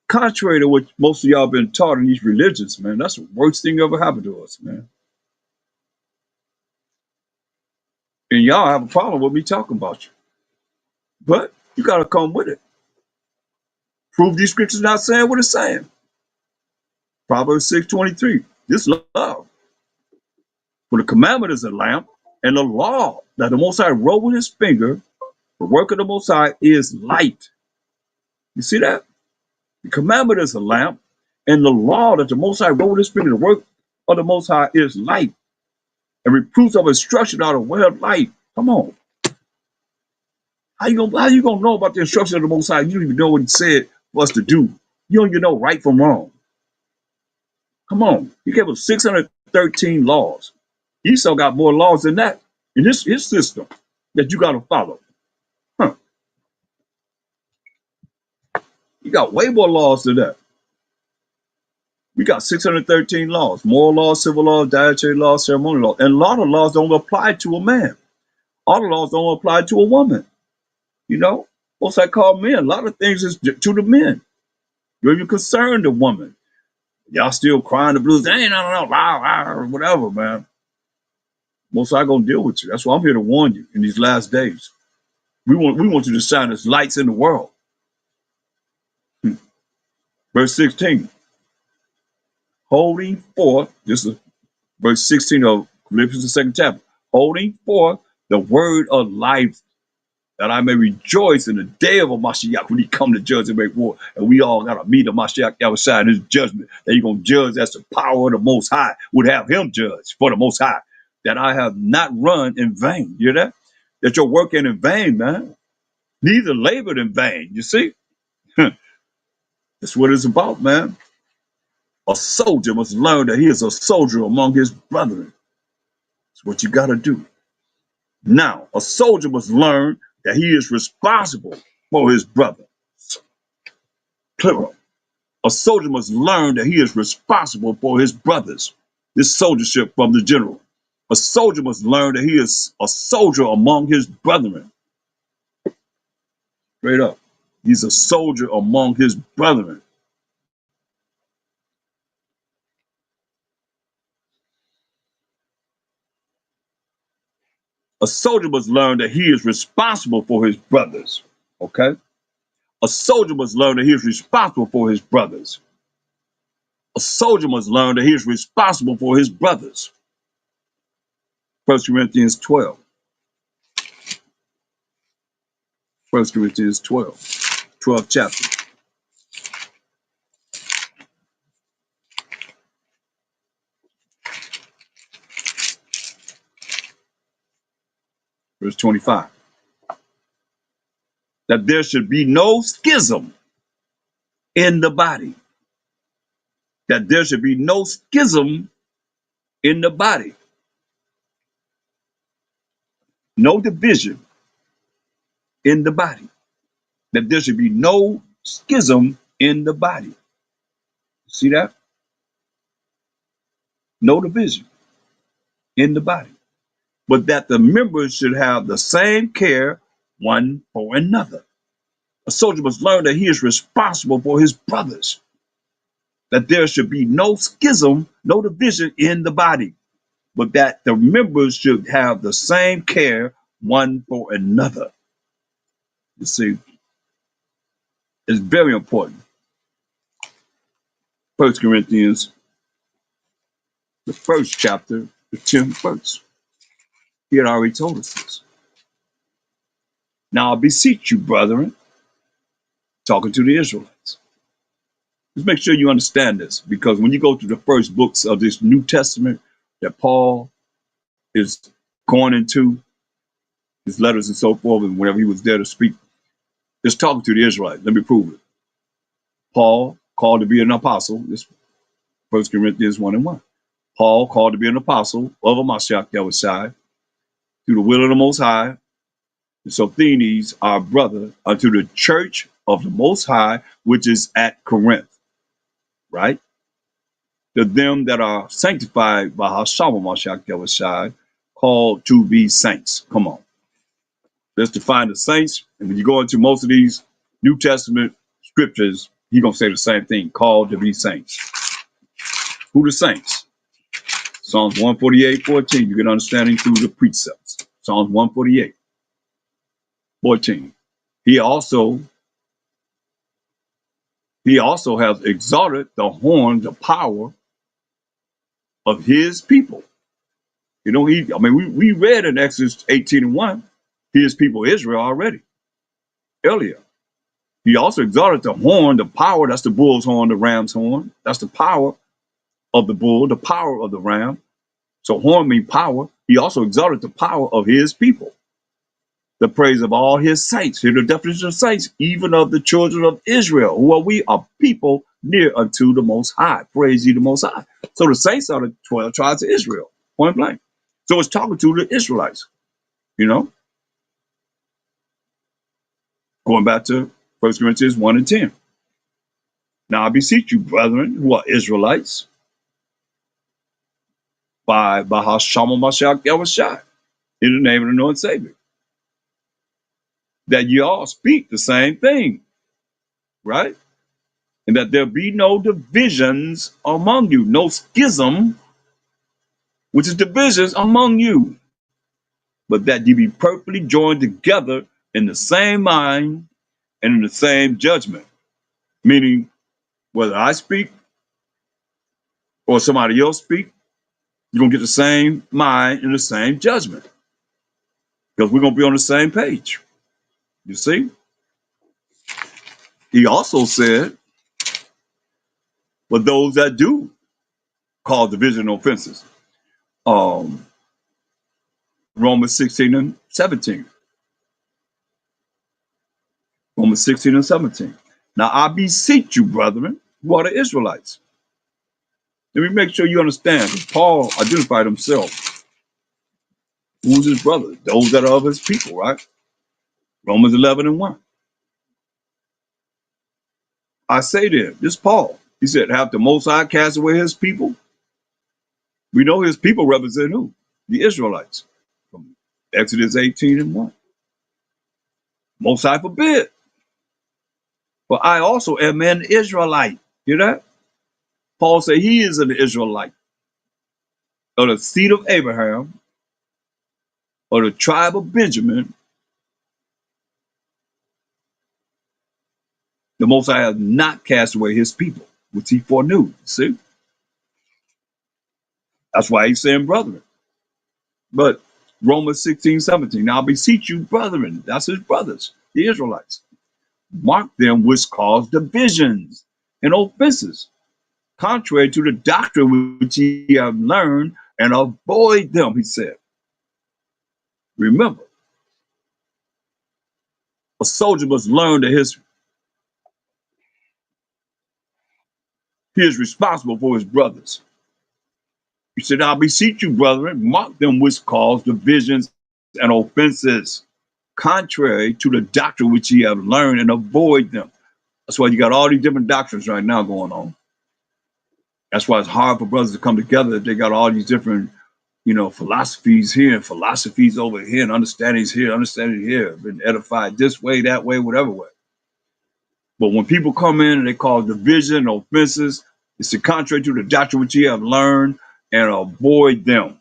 A: Contrary to what most of y'all been taught in these religions, man, that's the worst thing ever happened to us, man. And y'all have a problem with me talking about you. But you got to come with it. Prove these scriptures not saying what it's saying. Proverbs 6:23. This love. For the commandment is a lamp, and the law that the Most High wrote with his finger, the work of the Most High is light. You see that? The commandment is a lamp, and the law that the Most High wrote with his finger, the work of the Most High is light. And reproofs of instruction are the way of light. Come on. How you gonna know about the instruction of the Most High? You don't even know what he said for us to do. You don't even know right from wrong. Come on. He gave us 613 laws. Esau got more laws than that in his system that you got to follow. Huh. You got way more laws than that. We got 613 laws, moral laws, civil laws, dietary laws, ceremonial laws. And a lot of laws don't apply to a man. All the laws don't apply to a woman. You know, what's that called men? A lot of things is to the men. You're even concerned the woman. Y'all still crying the blues. Ain't no, whatever, man. Most I gonna deal with you. That's why I'm here to warn you in these last days. We want you to shine as lights in the world. Verse 16. Holding forth, this is verse 16 of Philippians, the second chapter. Holding forth the word of life, that I may rejoice in the day of a Mashiach when he come to judge and make war. And we all got to meet a Mashiach outside his judgment, that he's going to judge as the power of the Most High would have him judge for the Most High, that I have not run in vain. You hear that? That you're working in vain, man. Neither labored in vain. You see? That's what it's about, man. A soldier must learn that he is a soldier among his brethren. That's what you got to do. Now, a soldier must learn that he is responsible for his brother. Plural. A soldier must learn that he is responsible for his brothers. This soldiership from the general. A soldier must learn that he is a soldier among his brethren. Straight up. He's a soldier among his brethren. A soldier must learn that he is responsible for his brothers. Okay? A soldier must learn that he is responsible for his brothers. A soldier must learn that he is responsible for his brothers. 1 Corinthians 12. 1 Corinthians 12. 12th chapter. Verse 25. That there should be no schism in the body. That there should be no schism in the body. No division in the body. That there should be no schism in the body. See that? No division in the body. But that the members should have the same care one for another. A soldier must learn that he is responsible for his brothers. That there should be no schism, no division in the body, but that the members should have the same care one for another. You see, it's very important. 1 Corinthians, the first chapter, the 10th verse. He had already told us this. Now I beseech you, brethren, talking to the Israelites. Let's make sure you understand this, because when you go through the first books of this New Testament, that Paul is going into, his letters and so forth, and whenever he was there to speak, just talking to the Israelites. Let me prove it. Paul called to be an apostle. This 1 Corinthians 1:1. Paul called to be an apostle of a Mashiach Yahushai through the will of the Most High. And Sosthenes, our brother, unto the church of the Most High, which is at Corinth. Right? To them that are sanctified by Hashem Mashiach Yahushai, called to be saints. Come on. Let's define the saints. And when you go into most of these New Testament scriptures, he's going to say the same thing, called to be saints. Who the saints? Psalms 148:14. You get understanding through the precepts. Psalms 148:14. He also has exalted the horn, the power of his people. You know, we read in Exodus 18:1, his people Israel already, earlier. He also exalted the horn, the power, that's the bull's horn, the ram's horn. That's the power of the bull, the power of the ram. So horn means power. He also exalted the power of his people. The praise of all his saints. Here the definition of saints, even of the children of Israel, who are we? A people near unto the Most High. Praise ye the Most High. So the saints are the 12 tribes of Israel, point blank. So it's talking to the Israelites, you know, going back to 1 Corinthians 1:10. Now I beseech you, brethren, who are Israelites, by Hashem Mashiach Yahushai, in the name of the Lord and Savior, that ye all speak the same thing, right? And that there be no divisions among you, no schism, which is divisions among you, but that ye be perfectly joined together in the same mind and in the same judgment. Meaning, whether I speak or somebody else speak, you're going to get the same mind and the same judgment, because we're going to be on the same page. You see? He also said, but those that do cause division and offenses. Romans 16:17. Romans 16:17. Now I beseech you, brethren, who are the Israelites. Let me make sure you understand. Paul identified himself. Who's his brother? Those that are of his people, right? Romans 11:1. I say then, this Paul, he said, have the Most High cast away his people? We know his people represent who? The Israelites. From Exodus 18:1. Most High forbid. For I also am an Israelite. Hear that? Paul said he is an Israelite of the seed of Abraham, of the tribe of Benjamin. The Most High has not cast away his people, which he foreknew. See? That's why he's saying brethren. But Romans 16:17. Now I beseech you, brethren, that's his brothers, the Israelites. Mark them which cause divisions and offenses, contrary to the doctrine which ye have learned, and avoid them, he said. Remember, a soldier must learn that he is responsible for his brothers. He said, I beseech you, brethren, mark them which cause divisions and offenses, contrary to the doctrine which ye have learned, and avoid them. That's why you got all these different doctrines right now going on. That's why it's hard for brothers to come together if they got all these different, philosophies here and philosophies over here and understandings here, understanding here, been edified this way, that way, whatever way. But when people come in and they cause division, offenses, it's the contrary to the doctrine which ye have learned, and avoid them.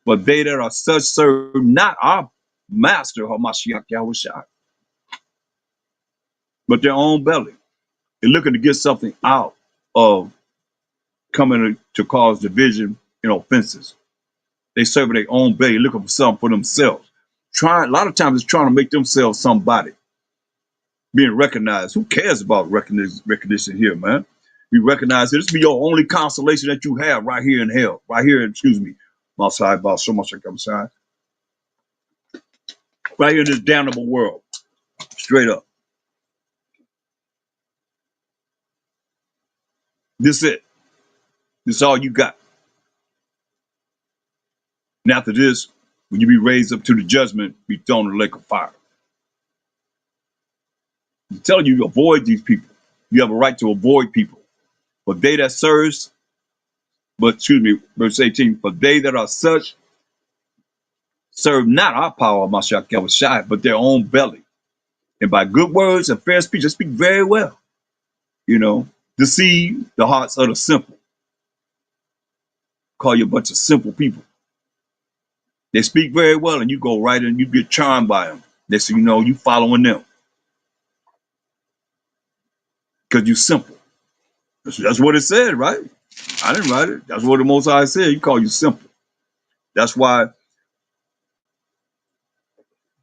A: But they that are such serve not our master, Hamashiach Yahushua, but their own belly. They're looking to get something out of coming to cause division and offenses. They serve their own belly, looking for something for themselves. A lot of times it's trying to make themselves somebody, being recognized. Who cares about recognition here, man? We recognize this be your only consolation that you have right here in hell, right here, excuse me, outside, about so much like I'm saying, right here in this damnable world, straight up. This it. This all you got. And after this, when you be raised up to the judgment, be thrown in the lake of fire. I'm telling you, avoid these people. You have a right to avoid people. But they that serves, but excuse me, verse 18, for they that are such serve not our power, Mashiach Yahushua, but their own belly. And by good words and fair speech, they speak very well. You know, deceive the hearts of the simple. Call you a bunch of simple people. They speak very well, and you go right in, you get charmed by them. They say, you know, you following them because you simple. That's what it said, right? I didn't write it. That's what the Most High said. He called you simple. That's why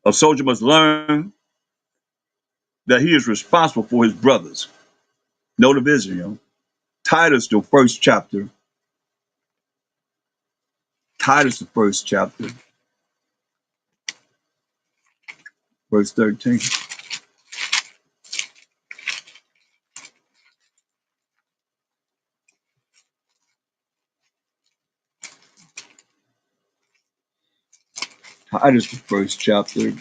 A: a soldier must learn that he is responsible for his brothers. No division, you know. Titus, the first chapter. Titus, the first chapter, verse 13. Titus, the first chapter,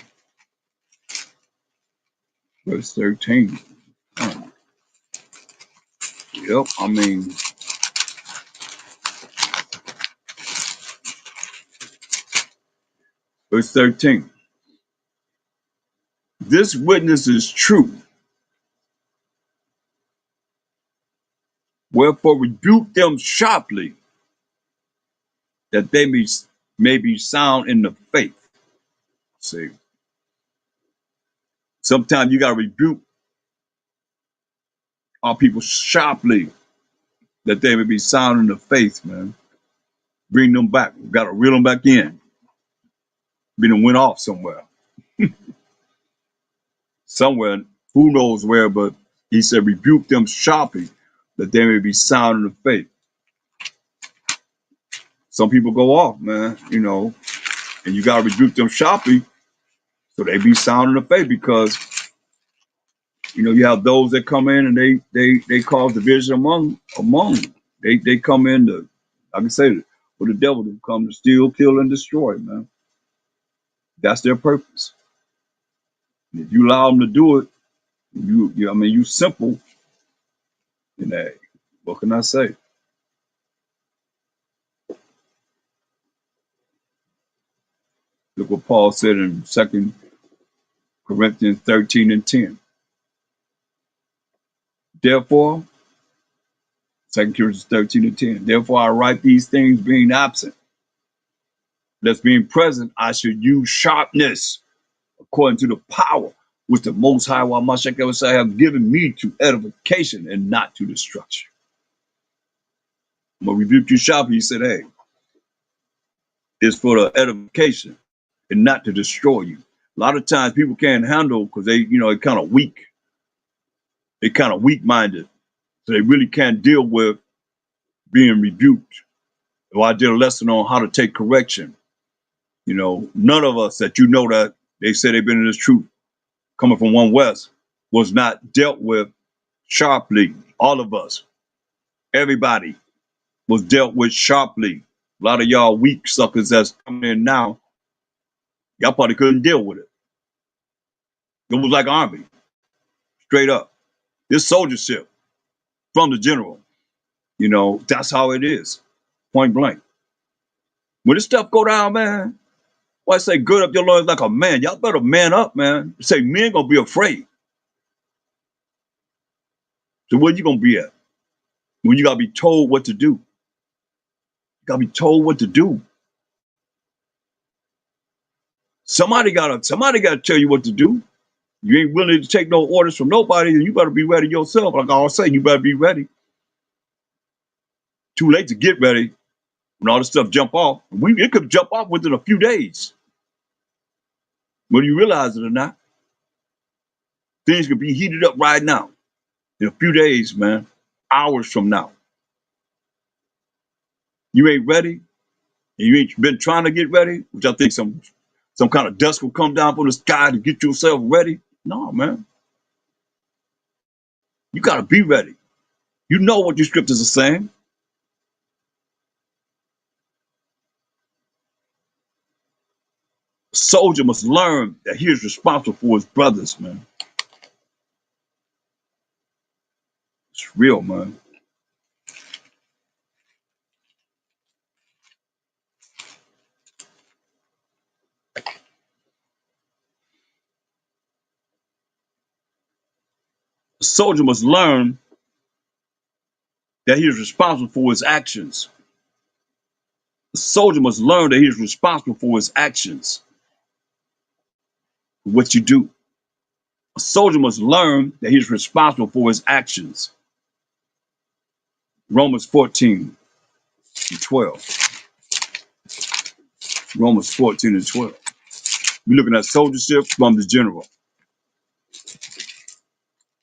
A: verse 13. Yep, I mean, verse 13. This witness is true. Wherefore rebuke them sharply, that they may be sound in the faith. See, sometimes you got to rebuke our people sharply, that they may be sound in the faith, man. Bring them back. We got to reel them back in. Been and went off somewhere. Somewhere, who knows where, but he said, rebuke them sharply, that they may be sound in the faith. Some people go off, man, you know, and you got to rebuke them sharply so they be sound in the faith, because, you know, you have those that come in and they cause division among them. They come in to, I can say, for the devil to come to steal, kill, and destroy, man. That's their purpose. If you allow them to do it, I mean, you simple in that. What can I say? Look what Paul said in 2 Corinthians 13 and 10. Therefore, 2 Corinthians 13 and 10. Therefore, I write these things being absent, lest being present, I should use sharpness according to the power which the Most High, while Mashiach have given me to edification and not to destruction. I'm going to rebuke you sharply. He said, hey, it's for the edification and not to destroy you. A lot of times people can't handle because they, you know, they're kind of weak. They're kind of weak-minded. So they really can't deal with being rebuked. Well, I did a lesson on how to take correction. You know, none of us that you know that they say they've been in this truth coming from One West was not dealt with sharply. All of us, everybody was dealt with sharply. A lot of y'all weak suckers that's coming in now, y'all probably couldn't deal with it. It was like army, straight up. This soldiership from the general, you know, that's how it is, point blank. When this stuff go down, man, why I say gird up your loins like a man. Y'all better man up, man. Say men gonna be afraid. So where you gonna be at? When you gotta be told what to do. You gotta be told what to do. Somebody gotta tell you what to do. You ain't willing to take no orders from nobody, then you better be ready yourself. Like I always say, you better be ready. Too late to get ready when all this stuff jump off. It could jump off within a few days. Whether you realize it or not, things could be heated up right now in a few days, man. hours from now. You ain't ready, and you ain't been trying to get ready, which I think some kind of dust will come down from the sky to get yourself ready. No, man. You got to be ready. You know what your scriptures are saying. A soldier must learn that he is responsible for his brothers, man. It's real, man. A soldier must learn that he is responsible for his actions. A soldier must learn that he is responsible for his actions, what you do. A soldier must learn that he's responsible for his actions. Romans 14 and 12. Romans 14 and 12. We're looking at soldiership from the general.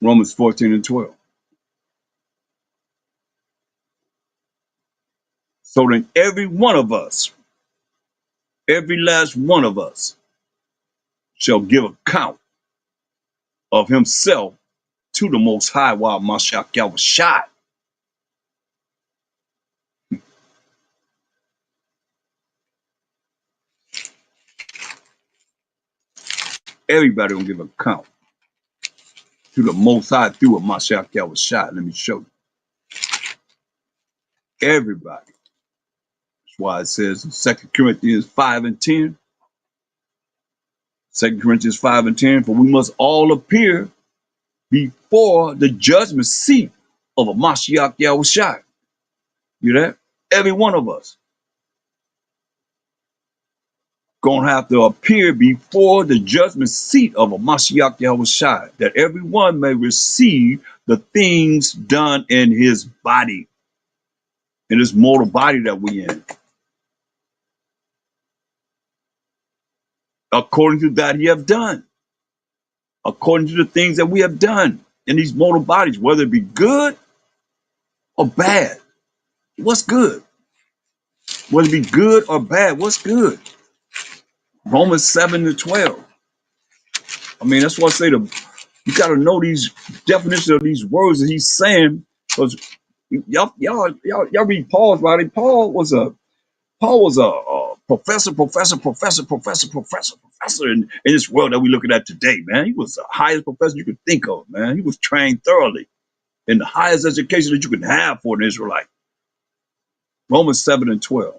A: Romans 14 and 12. So then every one of us, every last one of us, shall give account of himself to the Most High while Mashiach was shot. Everybody gonna give account to the Most High through a Mashiach was shot. Let me show you. Everybody. That's why it says in 2 Corinthians 5 and 10. 2 Corinthians 5 and 10, for we must all appear before the judgment seat of a Mashiach Yahushua. You that? Every one of us gonna have to appear before the judgment seat of a Mashiach Yahushua, that everyone may receive the things done in his body, in this mortal body that we in, according to that he have done, according to the things that we have done in these mortal bodies, whether it be good or bad. What's good? Whether it be good or bad, what's good? Romans 7 to 12. I mean, that's why I say you got to know these definitions of these words that he's saying, because y'all read Paul's writing. Paul was a professor in this world that we're looking at today, man. He was the highest professor you could think of, man. He was trained thoroughly in the highest education that you could have for an Israelite. Romans 7 and 12.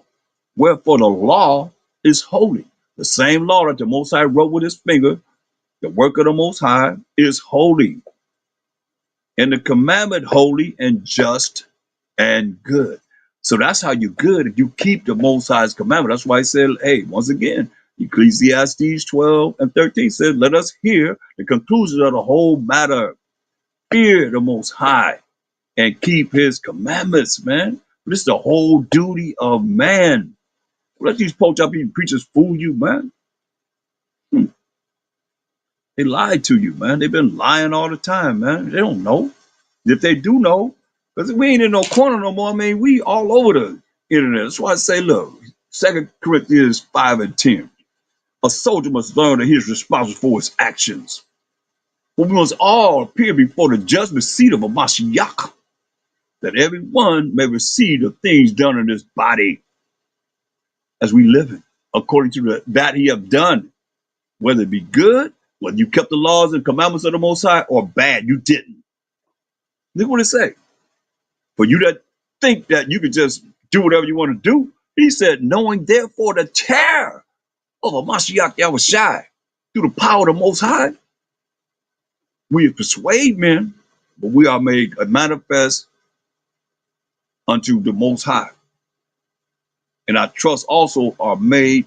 A: Wherefore the law is holy. The same law that the Most High wrote with his finger, the work of the Most High, is holy. And the commandment holy and just and good. So that's how you're good, if you keep the Most High's commandment. That's why I said, hey, once again, Ecclesiastes 12 and 13 says, let us hear the conclusion of the whole matter. Fear the Most High and keep his commandments, man. This is the whole duty of man. Let these poach-up-eating preachers fool you, man. They lied to you, man. They've been lying all the time, man. They don't know. If they do know, because we ain't in no corner no more. I mean, we all over the internet. That's why I say, look, 2 Corinthians 5 and 10. A soldier must learn that he is responsible for his actions. But we must all appear before the judgment seat of a Mashiach, that everyone may receive the things done in this body as we live in, according to that he have done, whether it be good, whether you kept the laws and commandments of the Most High, or bad, you didn't. Look what it say. For you that think that you could just do whatever you want to do, he said, knowing therefore the terror of a Mashiach Yahushua through the power of the Most High, we persuade men, but we are made manifest unto the Most High. And I trust also are made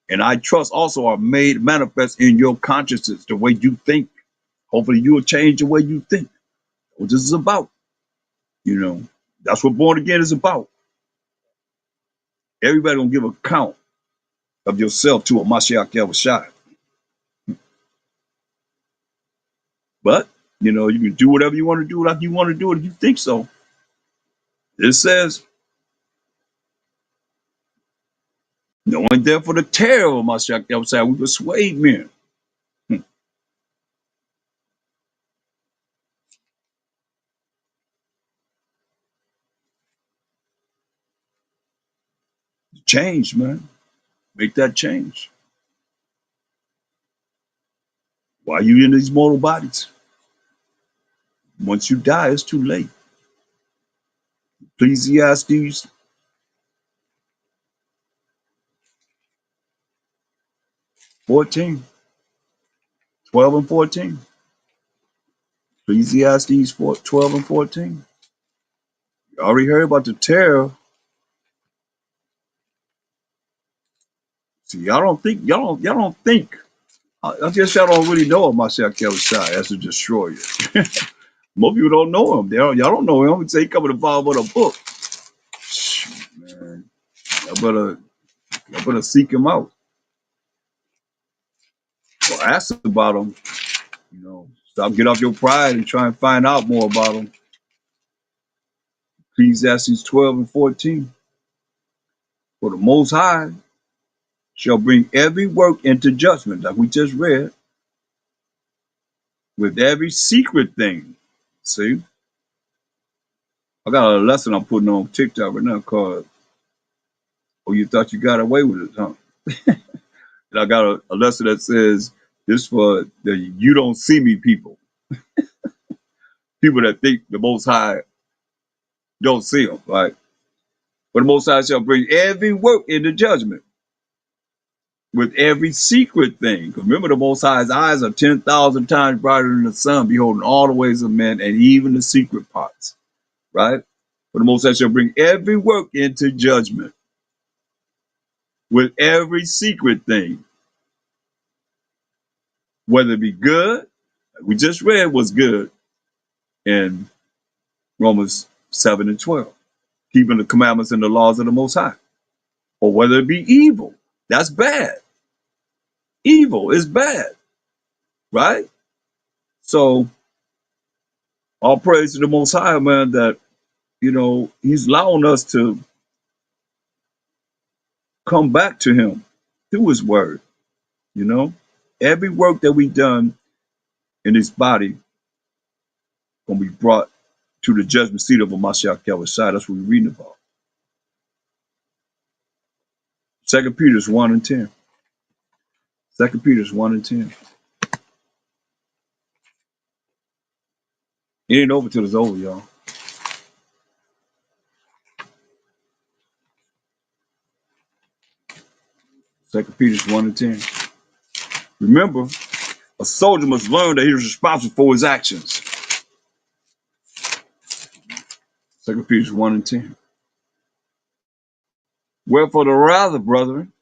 A: manifest in your consciousness, the way you think. Hopefully you will change the way you think. What this is about. You know, that's what born again is about. Everybody gonna give account of yourself to a Mashiach Yahushua. But, you know, you can do whatever you want to do like you want to do it if you think so. It says, knowing therefore the terror of Mashiach Yahushua, we persuade men. Hmm. Change, man. Make that change. Why you in these mortal bodies? Once you die, it's too late. Ecclesiastes 14, 12 and 14. Ecclesiastes 12 and 14. You already heard about the terror. See, y'all don't think. I guess y'all don't really know of Mashiach Yahushua as a destroyer. Most people don't know him. Y'all don't know him. Say he come in the bottom of the book. Shoot, man. Y'all better seek him out. Or ask about him. Stop, get off your pride and try and find out more about him. Ecclesiastes 12 and 14. For the Most High shall bring every work into judgment, like we just read, with every secret thing. See, I got a lesson I'm putting on TikTok right now called, "Oh, you thought you got away with it, huh?" And I got a lesson that says, "This for the you don't see me people, people that think the Most High don't see them, right? But the Most High shall bring every work into judgment with every secret thing." 'Cause remember, the Most High's eyes are 10,000 times brighter than the sun, beholding all the ways of men and even the secret parts, right? For the Most High shall bring every work into judgment with every secret thing, whether it be good, like we just read was good in Romans 7 and 12, keeping the commandments and the laws of the Most High, or whether it be evil, that's bad. Evil is bad, right? So all praise to the Most High, man, that He's allowing us to come back to Him through His Word. You know, every work that we done in this body gonna be brought to the judgment seat of a Mashiach Yahushua. That's what we're reading about. 2 Peter 1 and 10. 2 Peter 1 and 10. It ain't over till it's over, y'all. 2 Peter 1 and 10. Remember, a soldier must learn that he is responsible for his actions. 2 Peter 1 and 10. Wherefore the rather, brethren,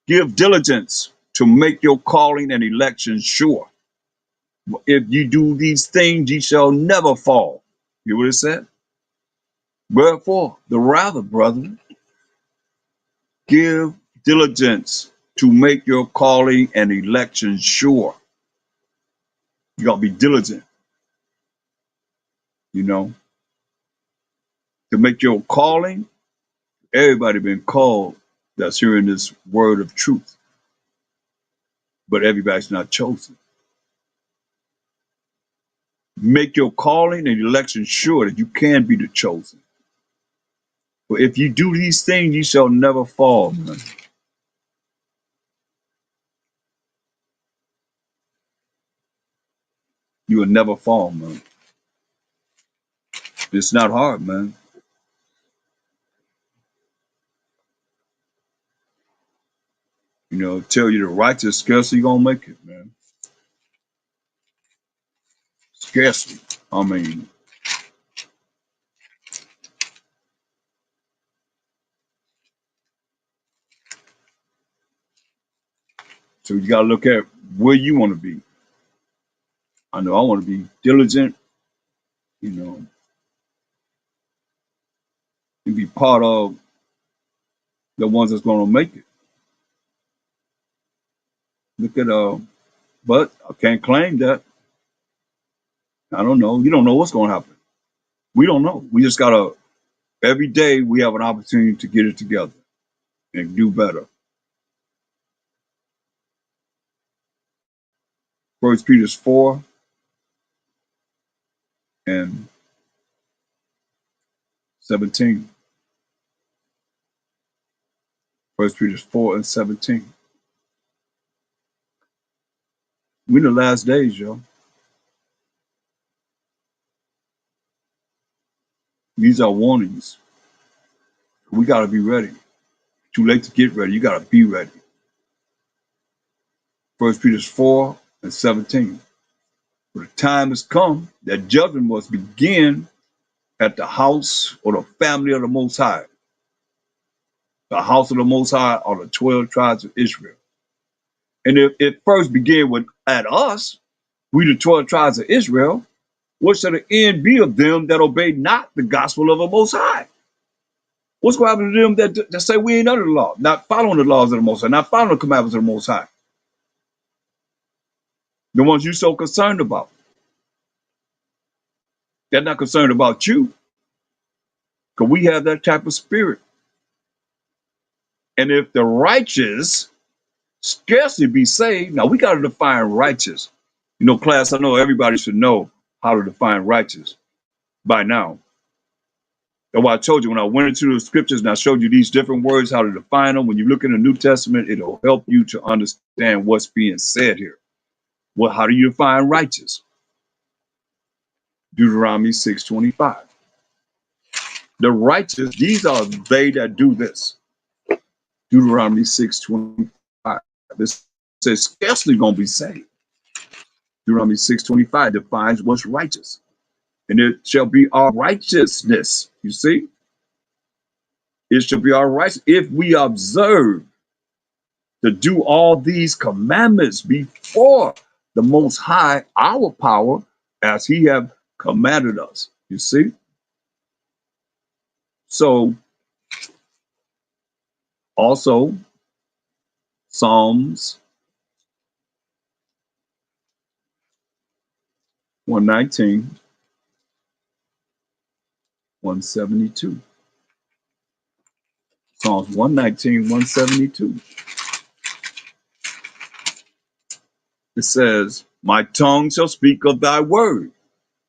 A: give diligence to make your calling and election sure. If you do these things, ye shall never fall. You hear what it said? Wherefore the rather, brethren, give diligence to make your calling and election sure. You gotta be diligent, you know, to make your calling. Everybody been called that's hearing this word of truth, but everybody's not chosen. Make your calling and election sure that you can be the chosen. But if you do these things, you shall never fall, man. You will never fall, man. It's not hard, man. Tell you the righteous scarcely gonna make it, man. Scarcely. I mean, so you gotta look at where you want to be. I know I want to be diligent, you know, and be part of the ones that's gonna make it. Look at but I can't claim that. I don't know. You don't know what's gonna happen. We don't know. We just gotta Every day we have an opportunity to get it together and do better. First Peter 4 and 17. First Peter 4 and 17. We in the last days, yo. These are warnings. We got to be ready. Too late to get ready. You got to be ready. First Peter 4 and 17. For the time has come that judgment must begin at the house or the family of the Most High. The house of the Most High are the 12 tribes of Israel. And if it first began with at us, we the 12 tribes of Israel, what shall the end be of them that obey not the gospel of the Most High? What's going to happen to them that say we ain't under the law, not following the laws of the Most High, not following the commandments of the Most High? The ones you're so concerned about. They're not concerned about you because we have that type of spirit. And if the righteous scarcely be saved, now we got to define righteous. You know, class, I know everybody should know how to define righteous by now. That's why I told you when I went into the scriptures and I showed you these different words, how to define them. When you look in the New Testament, it'll help you to understand what's being said here. Well, how do you define righteous? Deuteronomy 6:25. The righteous, these are they that do this. Deuteronomy 6:25. This says scarcely gonna be saved. Deuteronomy 6:25 defines what's righteous. And it shall be our righteousness. You see? It shall be our righteousness if we observe to do all these commandments before the Most High, our power, as He have commanded us. You see? So, also, Psalms 119, 172. Psalms 119, 172. It says, my tongue shall speak of thy word,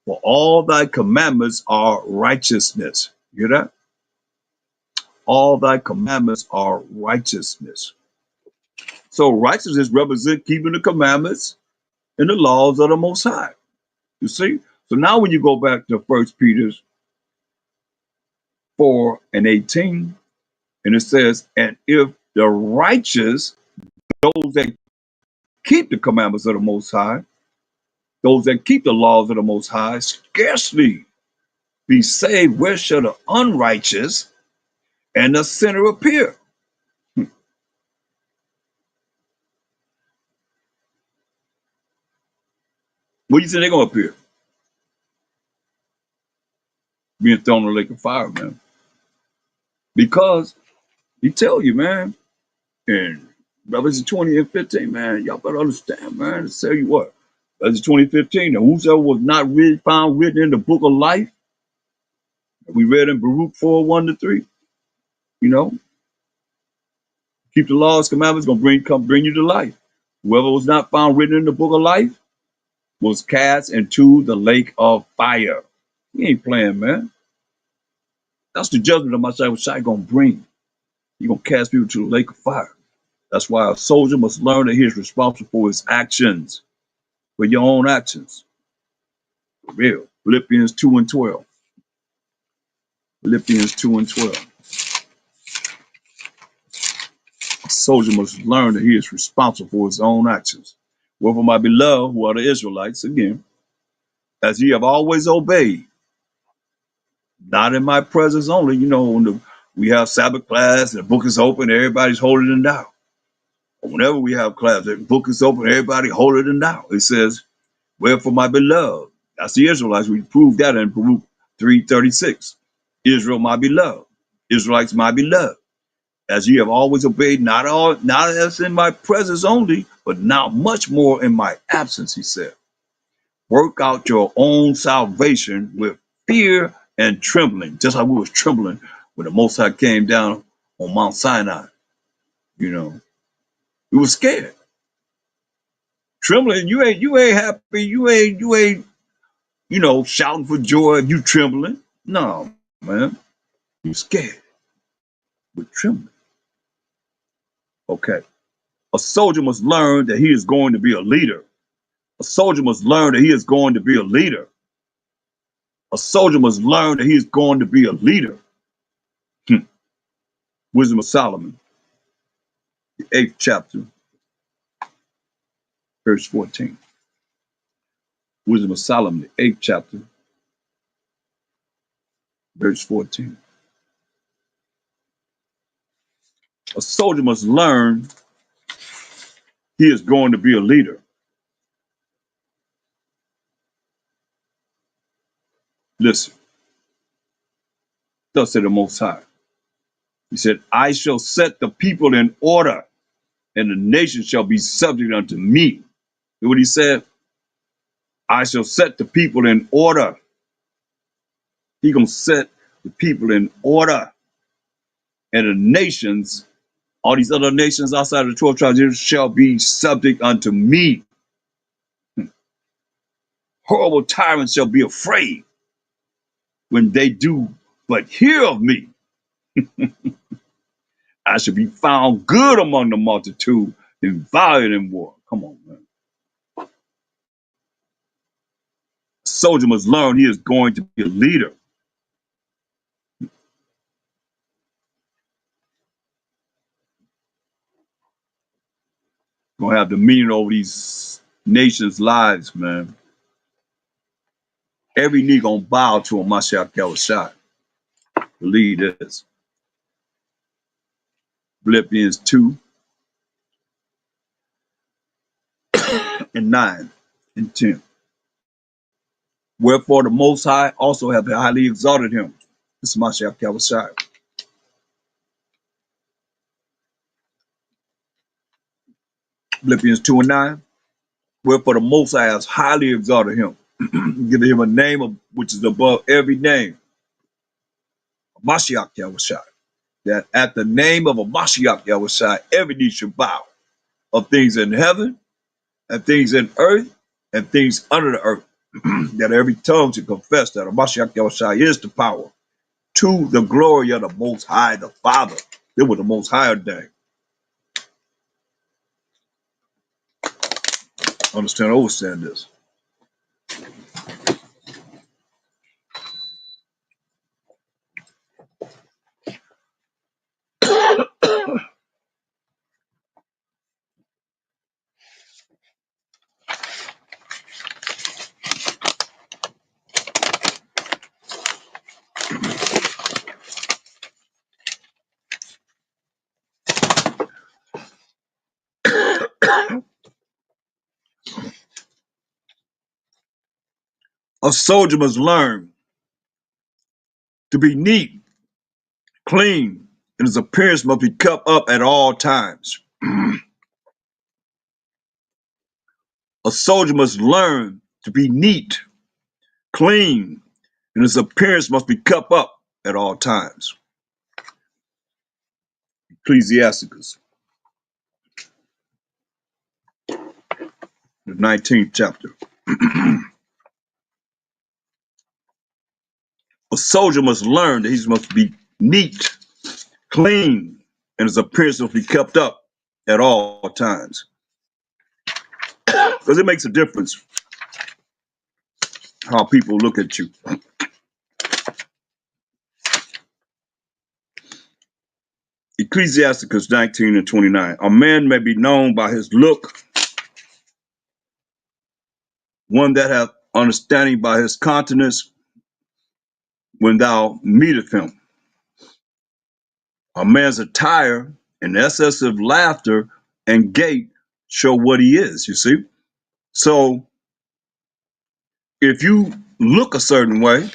A: for all thy commandments are righteousness. You hear that? All thy commandments are righteousness. So righteousness represents keeping the commandments and the laws of the Most High. You see? So now when you go back to 1 Peter 4 and 18, and it says, and if the righteous, those that keep the commandments of the Most High, those that keep the laws of the Most High, scarcely be saved, where shall the unrighteous and the sinner appear? Where do you think they're going to appear? Being thrown in the lake of fire, man. Because he tell you, man, in Revelation 20 and 15, man, y'all better understand, man. To tell you what, Revelation 20:15, and whosoever was not found written in the book of life, we read in Baruch 4:1-3, you know, keep the laws, commandments, gonna bring you to life. Whoever was not found written in the book of life was cast into the lake of fire. He ain't playing, man. That's the judgment of my Shai gonna bring. He gonna cast people to the lake of fire. That's why a soldier must learn that he is responsible for his actions, for your own actions. For real. Philippians 2:12. Philippians 2:12. A soldier must learn that he is responsible for his own actions. Wherefore, my beloved, who are the Israelites, again, as ye have always obeyed, not in my presence only. You know, when we have Sabbath class, the book is open, everybody's holding it down. Whenever we have class, the book is open, everybody holding it down. It says, wherefore, my beloved, that's the Israelites. We proved that in Baruch 3:36. Israel, my beloved. Israelites, my beloved. As ye have always obeyed, not as in my presence only, but now much more in my absence, he said. Work out your own salvation with fear and trembling, just like we was trembling when the Most High came down on Mount Sinai. You know, we was scared, trembling. You ain't happy. You ain't shouting for joy. You trembling? No, man, you scared with trembling. Okay, a soldier must learn that he is going to be a leader. A soldier must learn that he is going to be a leader. A soldier must learn that he is going to be a leader. Wisdom of Solomon, the 8th chapter, verse 14. Wisdom of Solomon, the 8th chapter, verse 14. A soldier must learn he is going to be a leader. Listen, thus said the Most High. He said, I shall set the people in order, and the nation shall be subject unto me. Hear what he said? I shall set the people in order. He gonna set the people in order, and the nations, all these other nations outside of the 12 tribes, shall be subject unto me. Horrible tyrants shall be afraid when they do but hear of me. I shall be found good among the multitude and valiant in war. Come on, man. A soldier must learn he is going to be a leader. Gonna have dominion over these nations' lives, man. Every knee gonna bow to him, Mashiach Yahushua. Believe this. Philippians 2 and 9 and 10. Wherefore the Most High also hath highly exalted him. This is Mashiach Yahushua. Philippians 2 and 9. Wherefore the Most High has highly exalted him, giving him a name which is above every name, Mashiach Yahushua. That at the name of a Mashiach Yahushua, every knee should bow, of things in heaven, and things in earth, and things under the earth. That every tongue should confess that a Mashiach Yahushua is the power to the glory of the Most High, the Father. It was the Most High day. Understand, understand this. A soldier must learn to be neat, clean, and his appearance must be kept up at all times. A soldier must learn to be neat, clean, and his appearance must be kept up at all times. Ecclesiasticus, the 19th chapter. A soldier must learn that he must be neat, clean, and his appearance must be kept up at all times. Because it makes a difference how people look at you. Ecclesiasticus 19 and 29. A man may be known by his look, one that hath understanding by his countenance when thou meeteth him. A man's attire and excessive laughter and gait show what he is, you see? So if you look a certain way,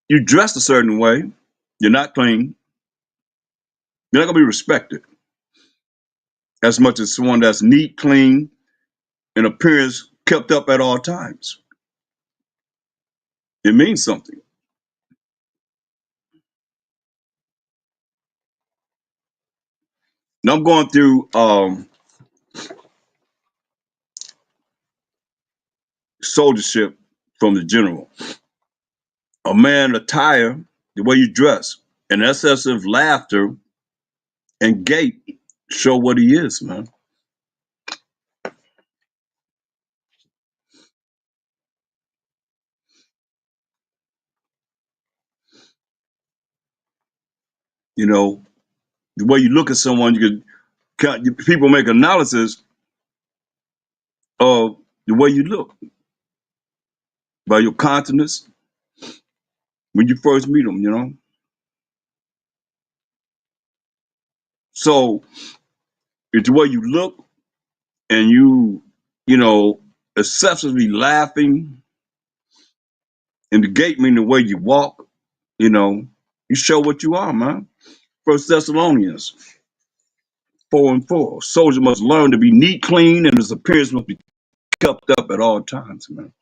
A: you dress a certain way, you're not clean, you're not gonna be respected as much as someone that's neat, clean, and appearance kept up at all times. It means something. Now I'm going through soldiership from the general. A man attire, the way you dress, and excessive laughter and gait show what he is, man. You know, the way you look at someone, people make analysis of the way you look by your countenance when you first meet them. So it's the way you look and you know, excessively laughing, and the gait mean the way you walk. You know, you show what you are, man. First Thessalonians 4:4. Soldier must learn to be neat, clean, and his appearance must be kept up at all times, man.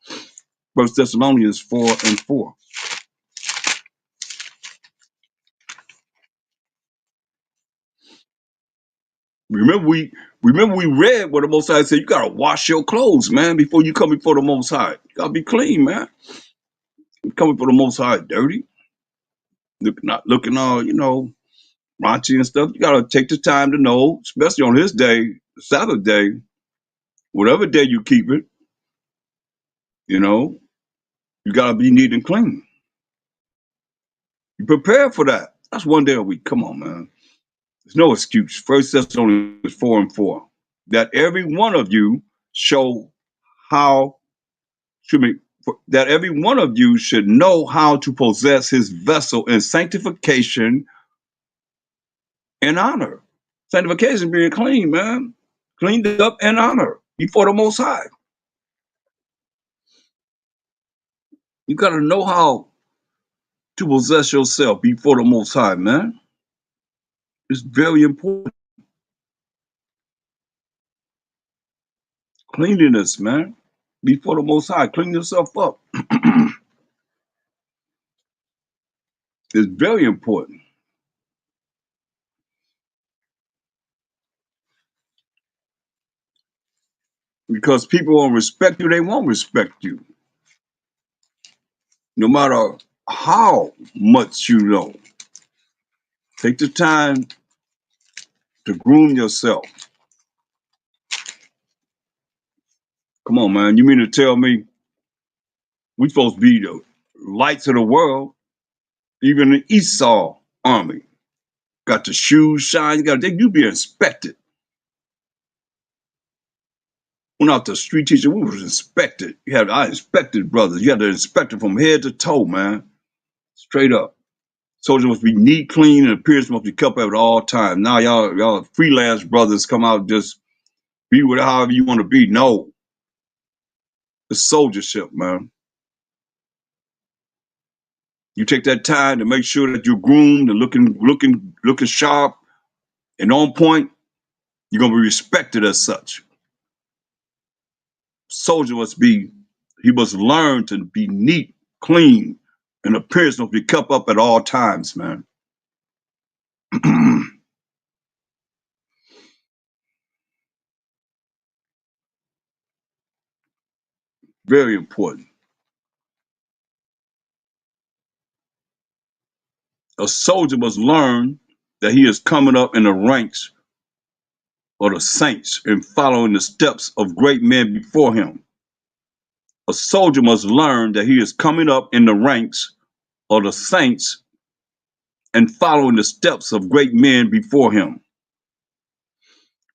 A: First Thessalonians 4:4. Remember we remember we read what the Most High said. You gotta wash your clothes, man, before you come before the Most High. You gotta be clean, man. You come before the Most High dirty, not looking all, raunchy and stuff. You gotta take the time to know, especially on His day, the Sabbath day, whatever day you keep it. You know, you gotta be neat and clean. You prepare for that. That's one day a week. Come on, man. There's no excuse. First Thessalonians 4:4. That every one of you show how should be that every one of you should know how to possess his vessel in sanctification and honor. Sanctification being clean, man. Cleaned up and honor before the Most High. You got to know how to possess yourself before the Most High, man. It's very important. Cleanliness, man. Before the Most High, clean yourself up. It's very important because people won't respect you. They won't respect you, no matter how much you know. Take the time to groom yourself. Come on, man. You mean to tell me we supposed to be the lights of the world? Even the Esau army got the shoes shine. You be inspected. When out the street teacher, we was inspected. I inspected brothers. You had to inspect it from head to toe, man. Straight up. Soldier must be neat, clean, and appearance must be kept up at all times. Now y'all freelance brothers come out just be with however you want to be. No, it's soldiership, man. You take that time to make sure that you're groomed and looking sharp and on point. You're gonna be respected as such. Soldier he must learn to be neat, clean, and appearance must be kept up at all times, man. Very important. A soldier must learn that he is coming up in the ranks of the saints and following the steps of great men before him. A soldier must learn that he is coming up in the ranks of the saints and following the steps of great men before him.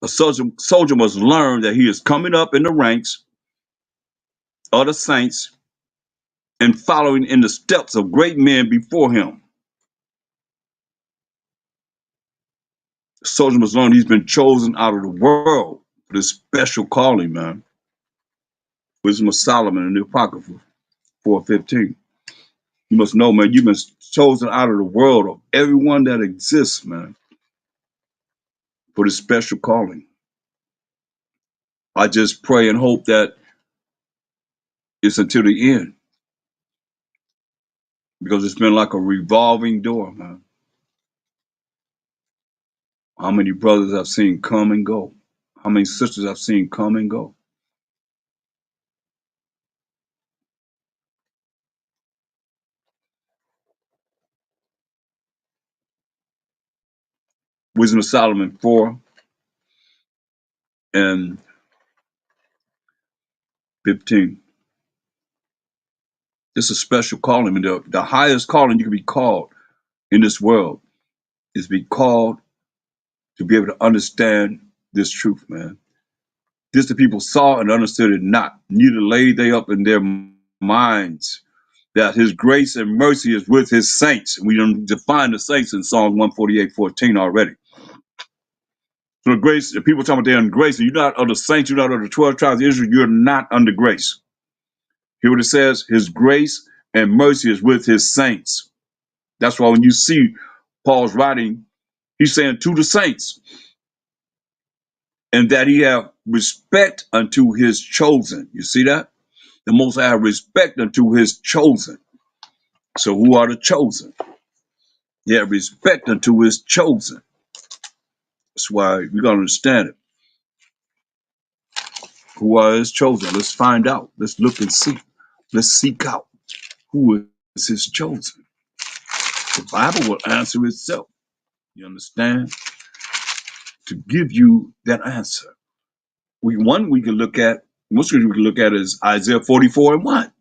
A: A soldier must learn that he is coming up in the ranks of the saints and following in the steps of great men before him. A soldier must learn he's been chosen out of the world for this special calling, man. Wisdom of Solomon in the Apocrypha 4:15. You must know, man, you've been chosen out of the world of everyone that exists, man, for this special calling. I just pray and hope that it's until the end because it's been like a revolving door, man. How many brothers I've seen come and go. How many sisters I've seen come and go. Wisdom of Solomon 4 and 15. It's a special calling. I mean, the highest calling you can be called in this world is be called to be able to understand this truth, man. This the people saw and understood it not, neither laid they up in their minds that his grace and mercy is with his saints. We done defined the saints in Psalms 148:14 already. So the grace, the people talking about they're in grace, you're not of the saints, you're not of the 12 tribes of Israel, you're not under grace. Hear what it says, his grace and mercy is with his saints. That's why when you see Paul's writing, he's saying to the saints, and that he have respect unto his chosen. You see that? The Most High have respect unto his chosen. So who are the chosen? He have respect unto his chosen. That's why we gotta understand it. Who are his chosen? Let's find out. Let's look and see. Let's seek out who is his chosen. The Bible will answer itself. You understand? To give you that answer. We can look at, one scripture we can look at is Isaiah 44:1.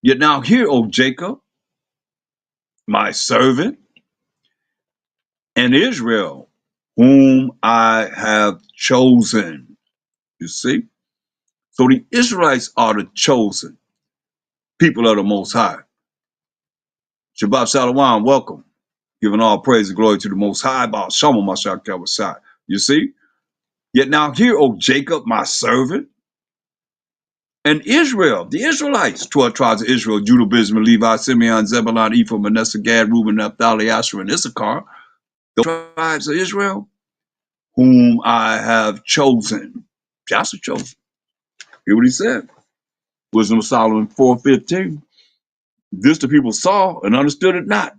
A: Yet now hear, O Jacob, my servant, and Israel, whom I have chosen. You see? So the Israelites are the chosen people of the Most High. Shabbat Shalom, welcome. Giving all praise and glory to the Most High, about Shama Mashak Kawasai. You see? Yet now hear, O Jacob, my servant, and Israel, the Israelites, 12 tribes of Israel, Judah, Benjamin, Levi, Simeon, Zebulun, Ephraim, Manasseh, Gad, Reuben, Naphtali, Asher, and Issachar, the tribes of Israel, whom I have chosen. Joshua chosen. Hear what he said. Wisdom of Solomon 4:15. This the people saw and understood it not.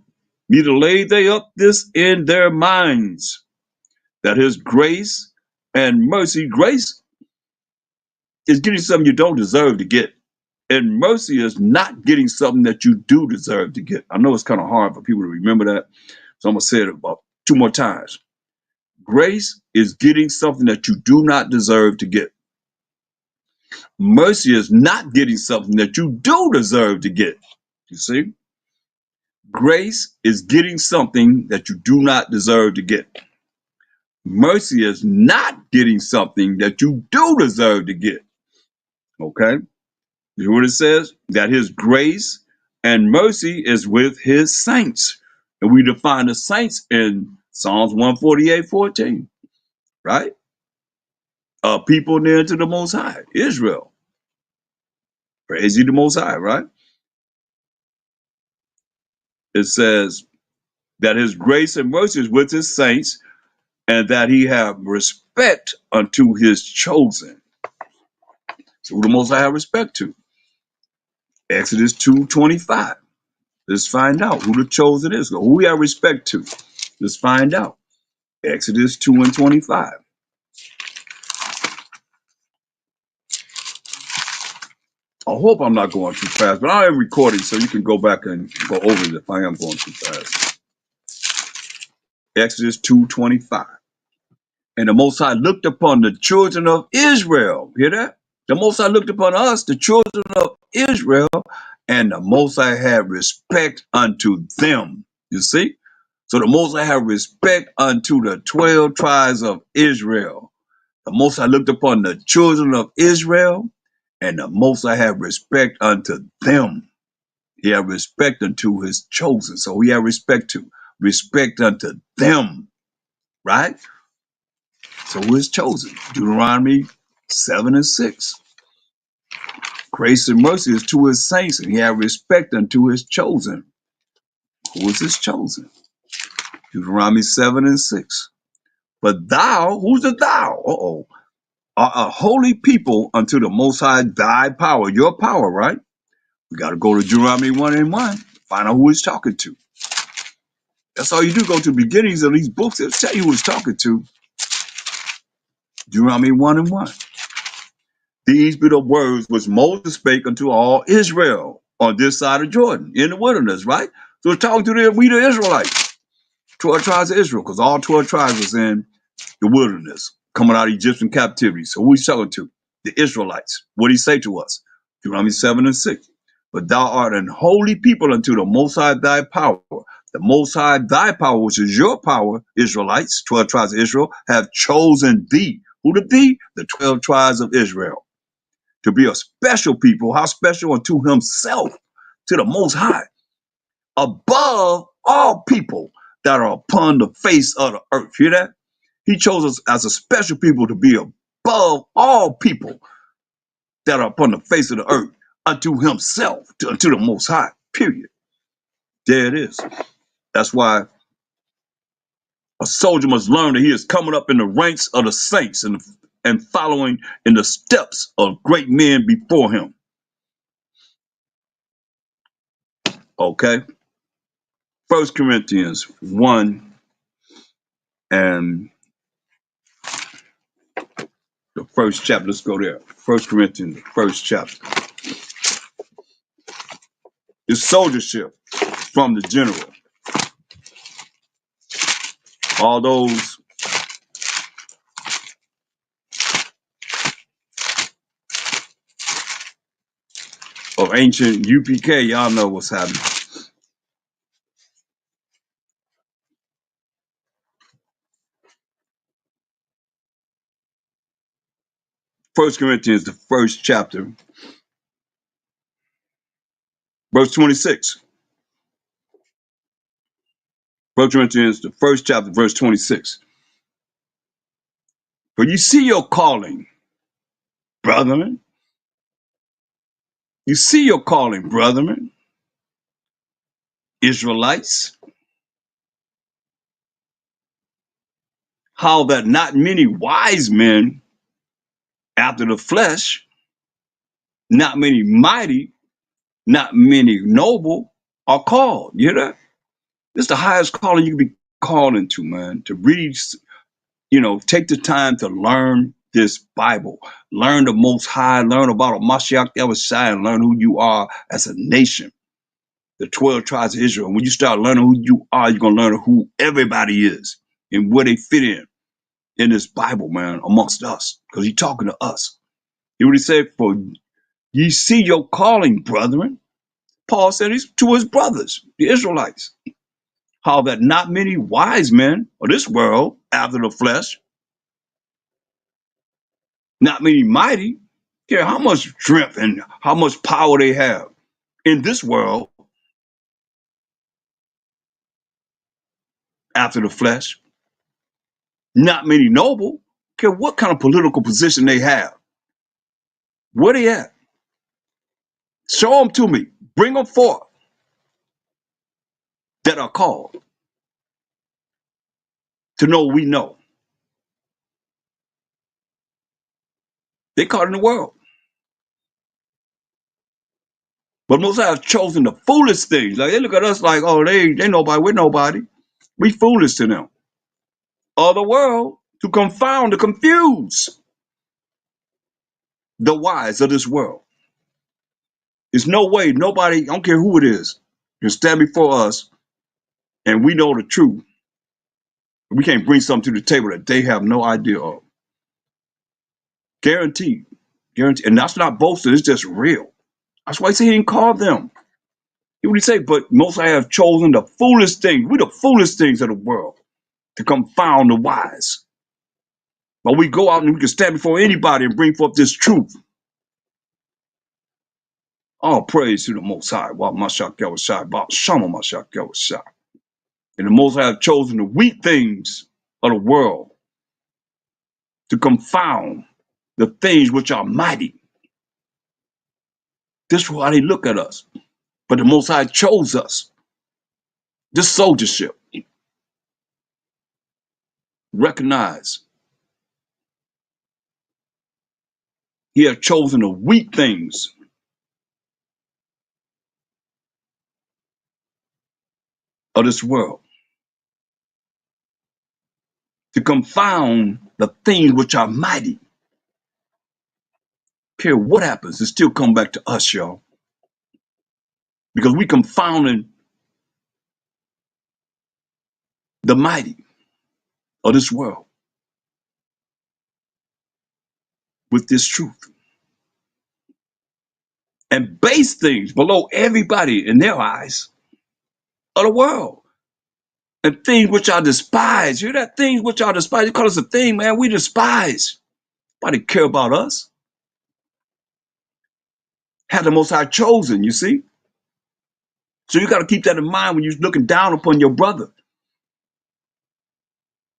A: Neither laid they up this in their minds, that his grace and mercy, grace is getting something you don't deserve to get. And mercy is not getting something that you do deserve to get. I know it's kind of hard for people to remember that, so I'm going to say it about 2 more times. Grace is getting something that you do not deserve to get. Mercy is not getting something that you do deserve to get. You see? Grace is getting something that you do not deserve to get. Mercy is not getting something that you do deserve to get. Okay? You hear what it says? That his grace and mercy is with his saints. And we define the saints in Psalms 148:14, right? People near to the Most High, Israel. Praise ye the Most High, right? It says that his grace and mercy is with his saints, and that he have respect unto his chosen. So who the Most High have respect to? Exodus 2:25. Let's find out who the chosen is. Who we have respect to. Let's find out. Exodus 2:25. I hope I'm not going too fast, but I am recording, so you can go back and go over it if I am going too fast. Exodus 2:25. And the Most High looked upon the children of Israel. Hear that? The Most High looked upon us, the children of Israel, and the Most High had respect unto them. You see? So the Most High had respect unto the 12 tribes of Israel. The Most High looked upon the children of Israel, and the Most High had respect unto them. He had respect unto his chosen. So he had respect unto them, right? So who is chosen? Deuteronomy 7:6. Grace and mercy is to his saints, and he had respect unto his chosen. Who is his chosen? Deuteronomy 7:6. But thou, who's the thou? Are a holy people unto the Most High, thy power, your power, right? We got to go to Deuteronomy 1:1, find out who he's talking to. That's all you do. Go to the beginnings of these books. It'll tell you who it's talking to. Deuteronomy 1 and 1. These be the words which Moses spake unto all Israel on this side of Jordan in the wilderness, right? So it's talking to the Israelites, 12 tribes of Israel, because all 12 tribes was in the wilderness, coming out of Egyptian captivity. So who he's talking to? The Israelites. What did he say to us? Deuteronomy 7 and 6. But thou art an holy people unto the Most High thy power. The Most High thy power, which is your power, Israelites, 12 tribes of Israel, have chosen thee. Who to be? The 12 tribes of Israel. To be a special people. How special? Unto himself, to the Most High, above all people that are upon the face of the earth. Hear that? He chose us as a special people to be above all people that are upon the face of the earth, unto himself, unto the Most High, period. There it is. That's why a soldier must learn that he is coming up in the ranks of the saints and following in the steps of great men before him. Okay? 1 Corinthians 1 and the first chapter. Let's go there. 1 Corinthians, the first chapter. It's soldiership from the general. All those of ancient UPK, y'all know what's happening. 1 Corinthians, the first chapter, verse 26. 1 Corinthians, the first chapter, verse 26. For you see your calling, brethren. You see your calling, brethren, Israelites, how that not many wise men after the flesh, not many mighty, not many noble are called. You hear that? This is the highest calling you can be called into, man, to read, take the time to learn this Bible, learn the Most High, learn about a Mashiach Yahushua, and learn who you are as a nation, the 12 tribes of Israel. And when you start learning who you are, you're going to learn who everybody is and where they fit in this Bible, man, amongst us, because he's talking to us. He would say, for ye see your calling, brethren. Paul said he's to his brothers, the Israelites, how that not many wise men of this world after the flesh, not many mighty, care how much strength and how much power they have in this world after the flesh, not many noble, care what kind of political position they have. Where they at? Show them to me. Bring them forth that are called to know we know. They caught in the world. But most have chosen the foolish things. Like they look at us like, oh, they nobody, we're nobody. We foolish to them. Of the world to confound, to confuse the wise of this world. There's no way nobody, I don't care who it is, can stand before us and we know the truth. We can't bring something to the table that they have no idea of. Guaranteed. Guaranteed. And that's not boasting, it's just real. That's why he said he didn't call them. He would say, but most I have chosen the foolish things. We're the foolish things of the world to confound the wise. But we go out and we can stand before anybody and bring forth this truth. All praise to the Most High. Wa Mashiach Yahushua, Ba Shama Mashiach Yahushua. And the Most High have chosen the weak things of the world to confound the things which are mighty. This is why they look at us. But the Most High chose us. This soldiership. Recognize. He has chosen the weak things of this world to confound the things which are mighty. Care what happens, it still come back to us, y'all. Because we confounding the mighty of this world with this truth. And base things below everybody in their eyes of the world. And things which are despised. You hear that? Things which are despised. You call us a thing, man. We despise. Nobody care about us. Had the Most High chosen, you see? So you got to keep that in mind when you're looking down upon your brother,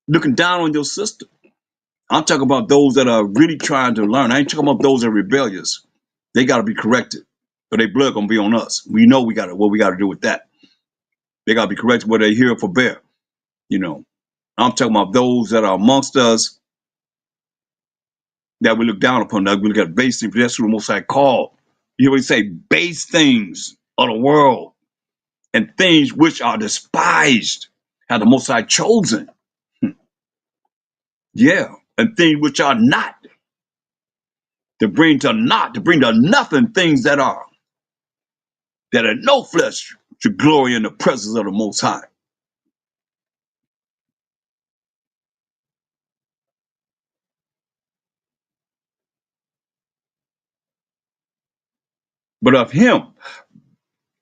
A: looking down on your sister. I'm talking about those that are really trying to learn. I ain't talking about those that are rebellious. They got to be corrected, or their blood gonna be on us. We know what we got to do with that. They got to be corrected whether they hear or forbear. You know, I'm talking about those that are amongst us that we look down upon. That we look at base things. That's what the Most High called. You hear what he say? Base things of the world and things which are despised have the Most High chosen. Yeah, and things which are not, to bring to naught, to bring to nothing things that are no flesh should glory in the presence of the Most High. But of him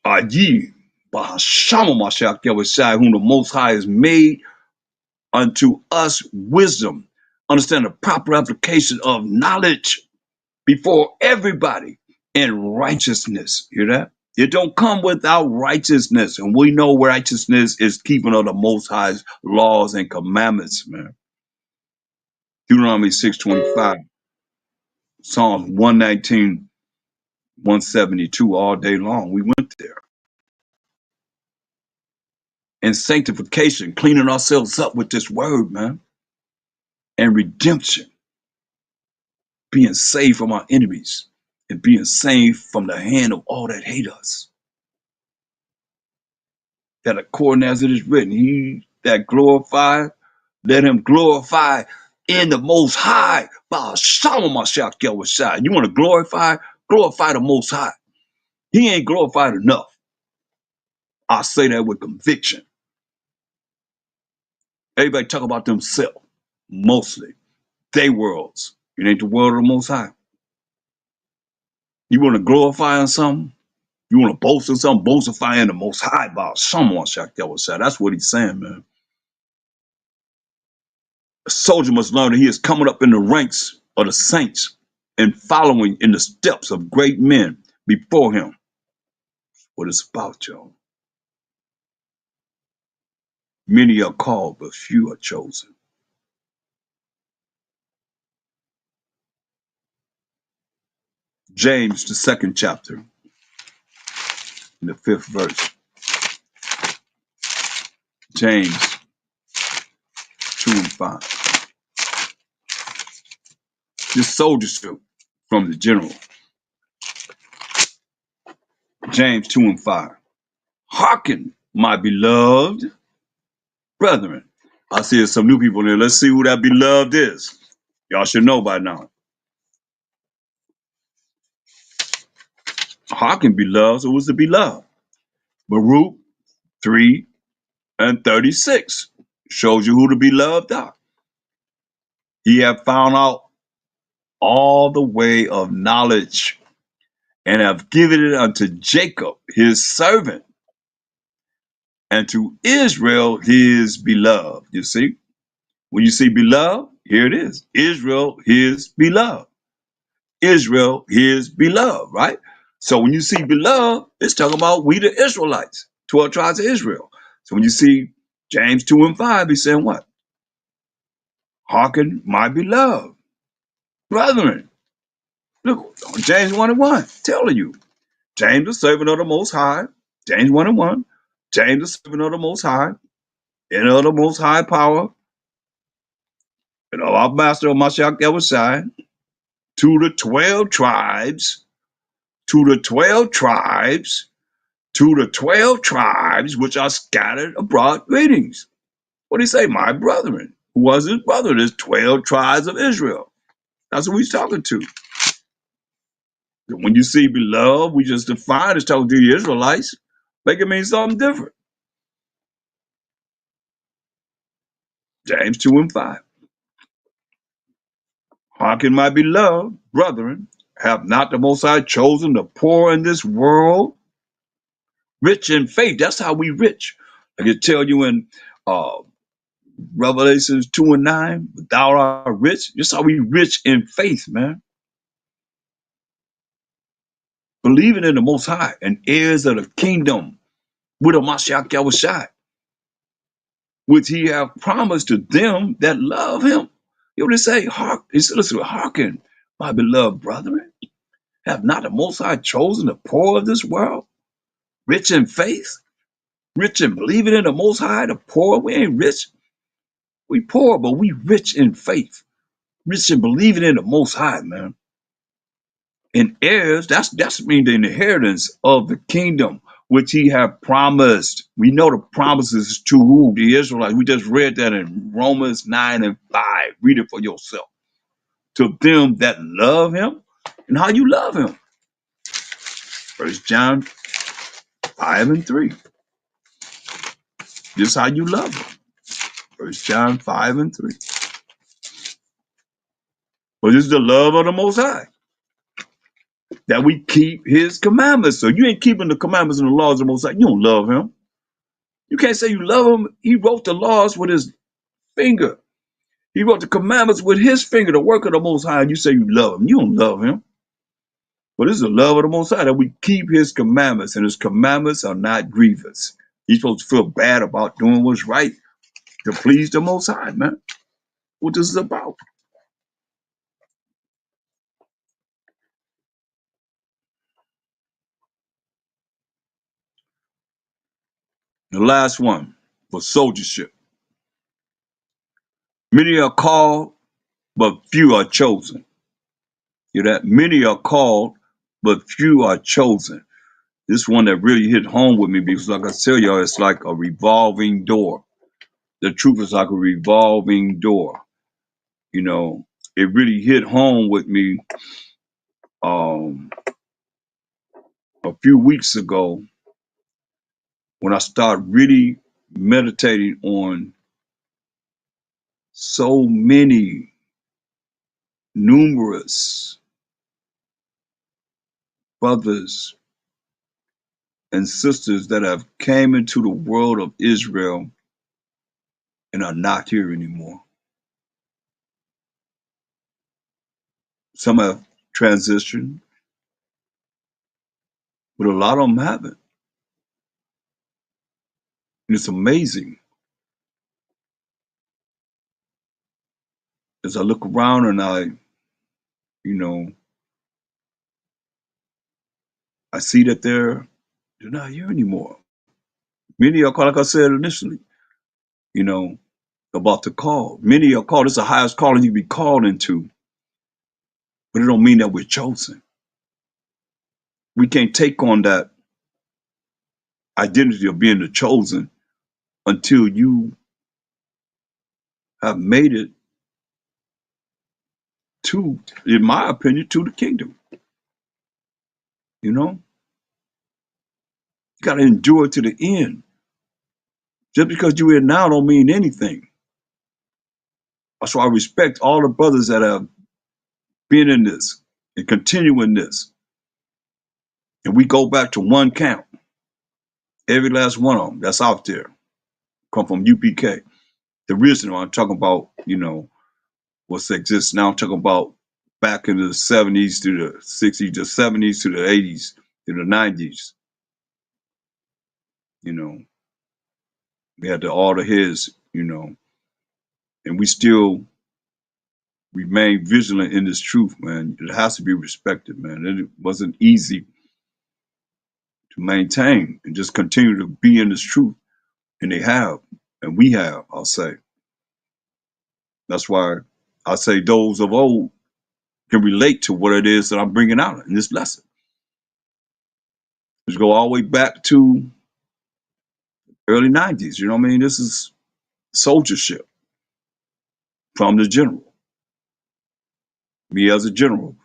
A: are ye, Bahashama Mashiach Yahushai, whom the Most High has made unto us wisdom. Understand the proper application of knowledge before everybody in righteousness. Hear that? It don't come without righteousness. And we know righteousness is keeping of the Most High's laws and commandments, man. Deuteronomy 6:25, Psalms 119, 172, all day long. We went there. And sanctification, cleaning ourselves up with this word, man. And redemption, being saved from our enemies and being saved from the hand of all that hate us. That according as it is written, he that glorified, let him glorify in the Most High. By Shalom Mashiach Yahushua. You want to glorify? Glorify the Most High. He ain't glorified enough. I say that with conviction. Everybody talk about themselves, mostly. They worlds. It ain't the world of the Most High. You want to glorify on something? You want to boast in something? Boastify in the Most High by someone. That's what he's saying, man. A soldier must learn that he is coming up in the ranks of the saints and following in the steps of great men before him. What it's about, y'all. Many are called, but few are chosen. James, the 2nd chapter, in the 5th verse. James 2 and 5. This soldiership from the general. James 2 and 5. Hearken, my beloved brethren. I see some new people in there. Let's see who that beloved is. Y'all should know by now. Hearken, beloved. So who's the beloved? Baruch 3 and 36 shows you who the beloved are. He have found out all the way of knowledge and have given it unto Jacob, his servant, and to Israel, his beloved. You see? When you see beloved, here it is. Israel, his beloved. Israel, his beloved, right? So when you see beloved, it's talking about we the Israelites, 12 tribes of Israel. So when you see James 2 and 5, he's saying what? Hearken, my beloved brethren. Look, James 1 and 1, telling you. James, the servant of the Most High. James 1 and 1. James, the servant of the Most High. And of the Most High power. And of our master of Mashiach Yahushai. To the 12 tribes. To the 12 tribes. To the 12 tribes which are scattered abroad, greetings. What do you say, my brethren? who was his brother. There's 12 tribes of Israel. That's what he's talking to. When you see beloved, we just define as talking to the Israelites, make it mean something different. James 2 and 5. Hearken, my beloved brethren, have not the Most High chosen the poor in this world, rich in faith? That's how we rich. I can tell you in uh, Revelations 2 and 9, thou art rich. That's how we rich in faith, man. Believing in the Most High and heirs of the kingdom with a Mashiach Yahushua, which he have promised to them that love him. You know what they say? He said, listen, hearken, my beloved brethren, have not the Most High chosen the poor of this world, rich in faith, rich in believing in the Most High, the poor? We ain't rich. We poor, but we rich in faith, rich in believing in the Most High, man. And heirs, that's mean the inheritance of the kingdom which he have promised. We know the promises to who? The Israelites. We just read that in Romans 9 and 5. Read it for yourself. To them that love him. And how you love him. First John 5 and 3. This is how you love him. First John 5 and 3. But this is the love of the Most High, that we keep his commandments. So you ain't keeping the commandments and the laws of the Most High, you don't love him. You can't say you love him. He wrote the laws with his finger. He wrote the commandments with his finger, the work of the Most High, and you say you love him. You don't love him. But this is the love of the Most High, that we keep his commandments, and his commandments are not grievous. You're supposed to feel bad about doing what's right to please the Most High, man. What this is about. The last one for soldiership. Many are called, but few are chosen. You know that? Many are called, but few are chosen. This one that really hit home with me because, like I tell y'all, it's like a revolving door. The truth is like a revolving door. You know, it really hit home with me um, a few weeks ago when I started really meditating on so many numerous brothers and sisters that have came into the world of Israel and are not here anymore. Some have transitioned, but a lot of them haven't. And it's amazing as I look around and you know, I see that they're not here anymore. Many are called, like I said initially, you know, about the call. Many are called. It's the highest calling you can be called into, but it don't mean that we're chosen. We can't take on that identity of being the chosen until you have made it to, in my opinion, to the kingdom. You know, you got to endure to the end. Just because you're here now don't mean anything. That's why I respect all the brothers that have been in this and continue in this. And we go back to one camp. Every last one of them that's out there come from UPK. The original, I'm talking about, you know, what's exists now. I'm talking about back in the 70s to the 60s, the 70s to the 80s to the 90s. You know, we had all the his, you know, and we still remain vigilant in this truth, man. It has to be respected, man. It wasn't easy to maintain and just continue to be in this truth. And they have, and we have, I'll say. That's why I say those of old can relate to what it is that I'm bringing out in this lesson. Let's go all the way back to early 90s. You know what I mean? This is soldiership. from the general, me as a general,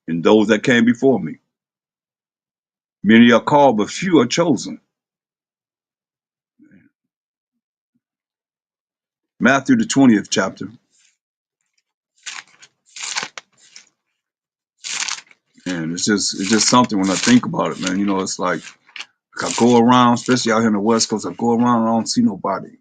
A: and those that came before me. Many are called, but few are chosen. Matthew the 20th chapter. And it's just something when I think about it, man. You know, it's like I go around, especially out here in the West Coast, I go around and I don't see nobody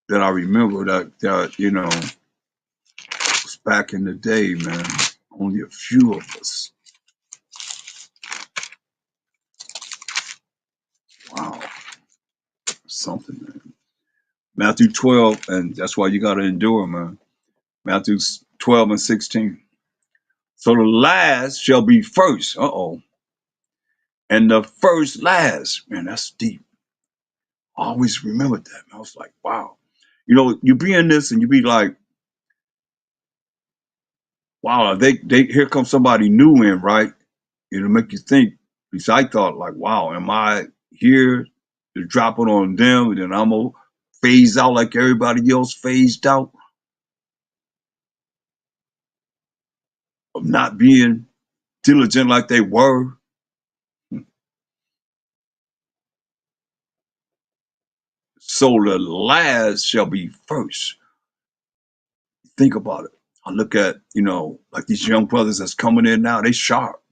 A: that I remember that was back in the day, man. Only a few of us. Wow, something, man. Matthew 12, and that's why you got to endure, man. Matthew 12 and 16. So the last shall be first. Uh-oh. And the first last. Man, that's deep. I always remembered that. I was like, wow. You know, you be in this and you be like, wow, they here comes somebody new in, right? It'll make you think. At least I thought, like, wow, am I here to drop it on them and then I'm gonna phase out like everybody else phased out of not being diligent like they were? So the last shall be first. Think about it. I look at, like these young brothers that's coming in now, they sharp.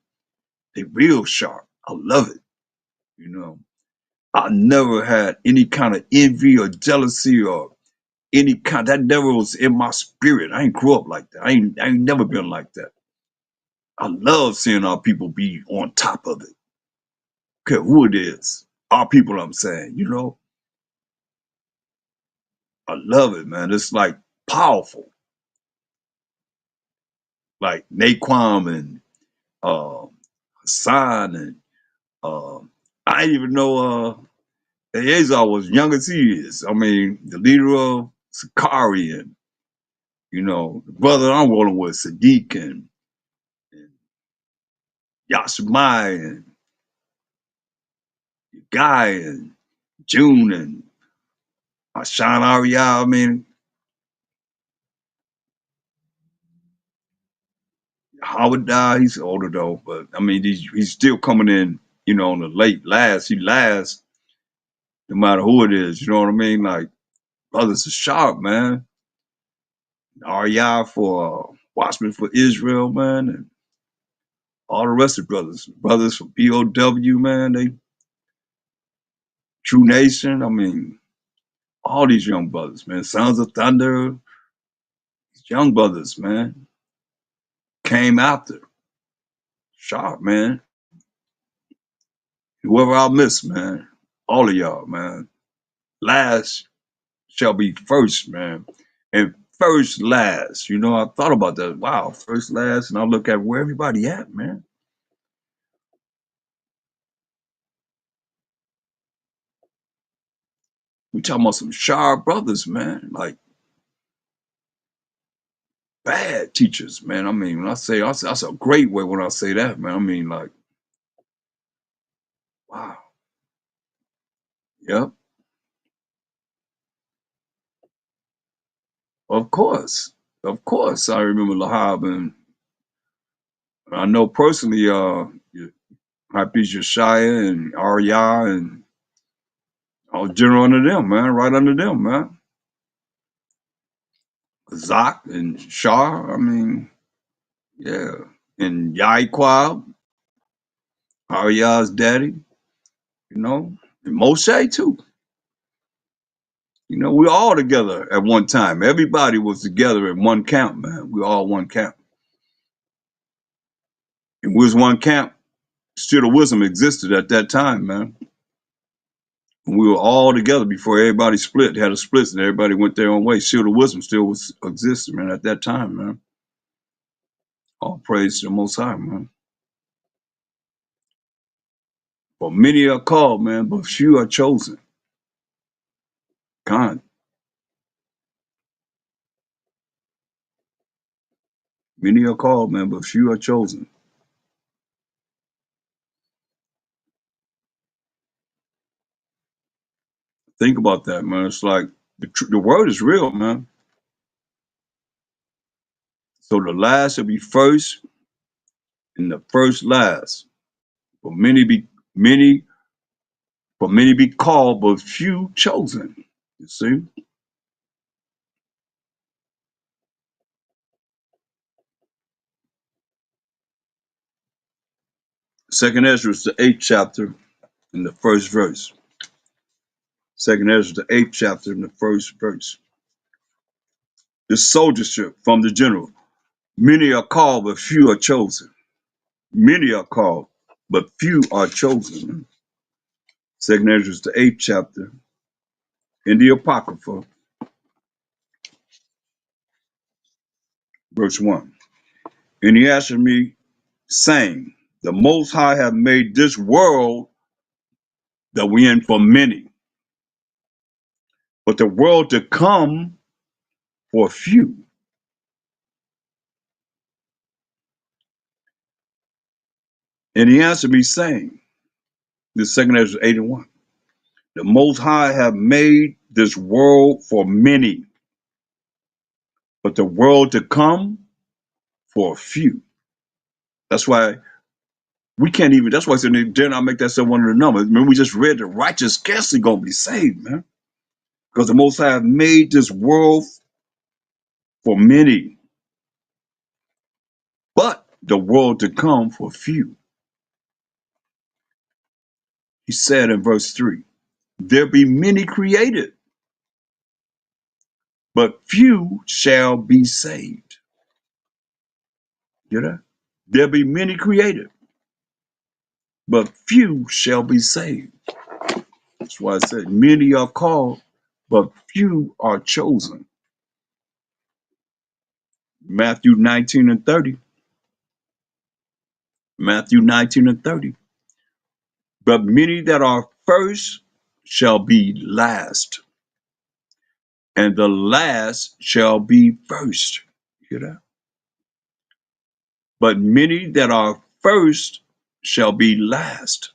A: They real sharp. I love it. You know, I never had any kind of envy or jealousy or any kind. That never was in my spirit. I ain't grew up like that. I ain't never been like that. I love seeing our people be on top of it. Okay, who it is. Our people, I'm saying, I love it, man. It's like powerful. Like Naquan and uh, Hassan and I didn't even know Eleazar was young as he is. I mean, the leader of Sakari and, the brother I'm rolling with, Sadiq and Yashimai and Guy and June and Sean Aria. I mean, Howard died. He's older though, but I mean, he's still coming in, on the late last. He lasts no matter who it is. You know what I mean? Like, brothers are sharp, man. Aria for Watchmen for Israel, man, and all the rest of the brothers from BOW, man, they True Nation. I mean, all these young brothers, man. Sons of Thunder, these young brothers, man, came after. Sharp, man. Whoever I miss, man. All of y'all, man. Last shall be first, man. And first last. I thought about that. Wow, first last. And I look at where everybody at, man. We talking about some sharp brothers, man. Like bad teachers, man. I mean, when I say that's a great way when I say that, man. I mean, like, wow. Yep. Of course. Of course. I remember Lahab and I know personally Hafiz Yeshaya and Arya and I was general under them, man, right under them, man. Zach and Shah, I mean, yeah. And Yaiqua, Arya's daddy, and Moshe too. We all together at one time. Everybody was together in one camp, man. We all one camp. And we was one camp. Still the wisdom existed at that time, man. And we were all together before everybody split, had a split, and everybody went their own way. Still the wisdom still was existed, man, at that time, man. All praise to the Most High, man. For many are called, man, but few are chosen. God, many are called, man, but few are chosen. Think about that, man. It's like the word is real, man. So the last shall be first, and the first last. For many, for many be called, but few chosen. You see? Second Ezra is the 8th chapter in the first verse. Second Ezra, the 8th chapter in the first verse. The soldiership from the general. Many are called, but few are chosen. Many are called, but few are chosen. Second Ezra, the 8th chapter in the Apocrypha, verse 1. And he answered me, saying, the Most High have made this world that we in for many, but the world to come for few. And he answered me, saying, this second Ezra 8 and 1. The Most High have made this world for many, but the world to come for few. That's why we can't even, that's why I said, dare not make that one of the numbers. Remember, we just read the righteous scarcely going to be saved, man. Because the Most High have made this world for many, but the world to come for few. He said in verse 3, there be many created, but few shall be saved. Get that? There be many created, but few shall be saved. That's why I said many are called, but few are chosen. Matthew 19 and 30. Matthew 19 and 30. But many that are first shall be last, and the last shall be first. Hear that? But many that are first shall be last.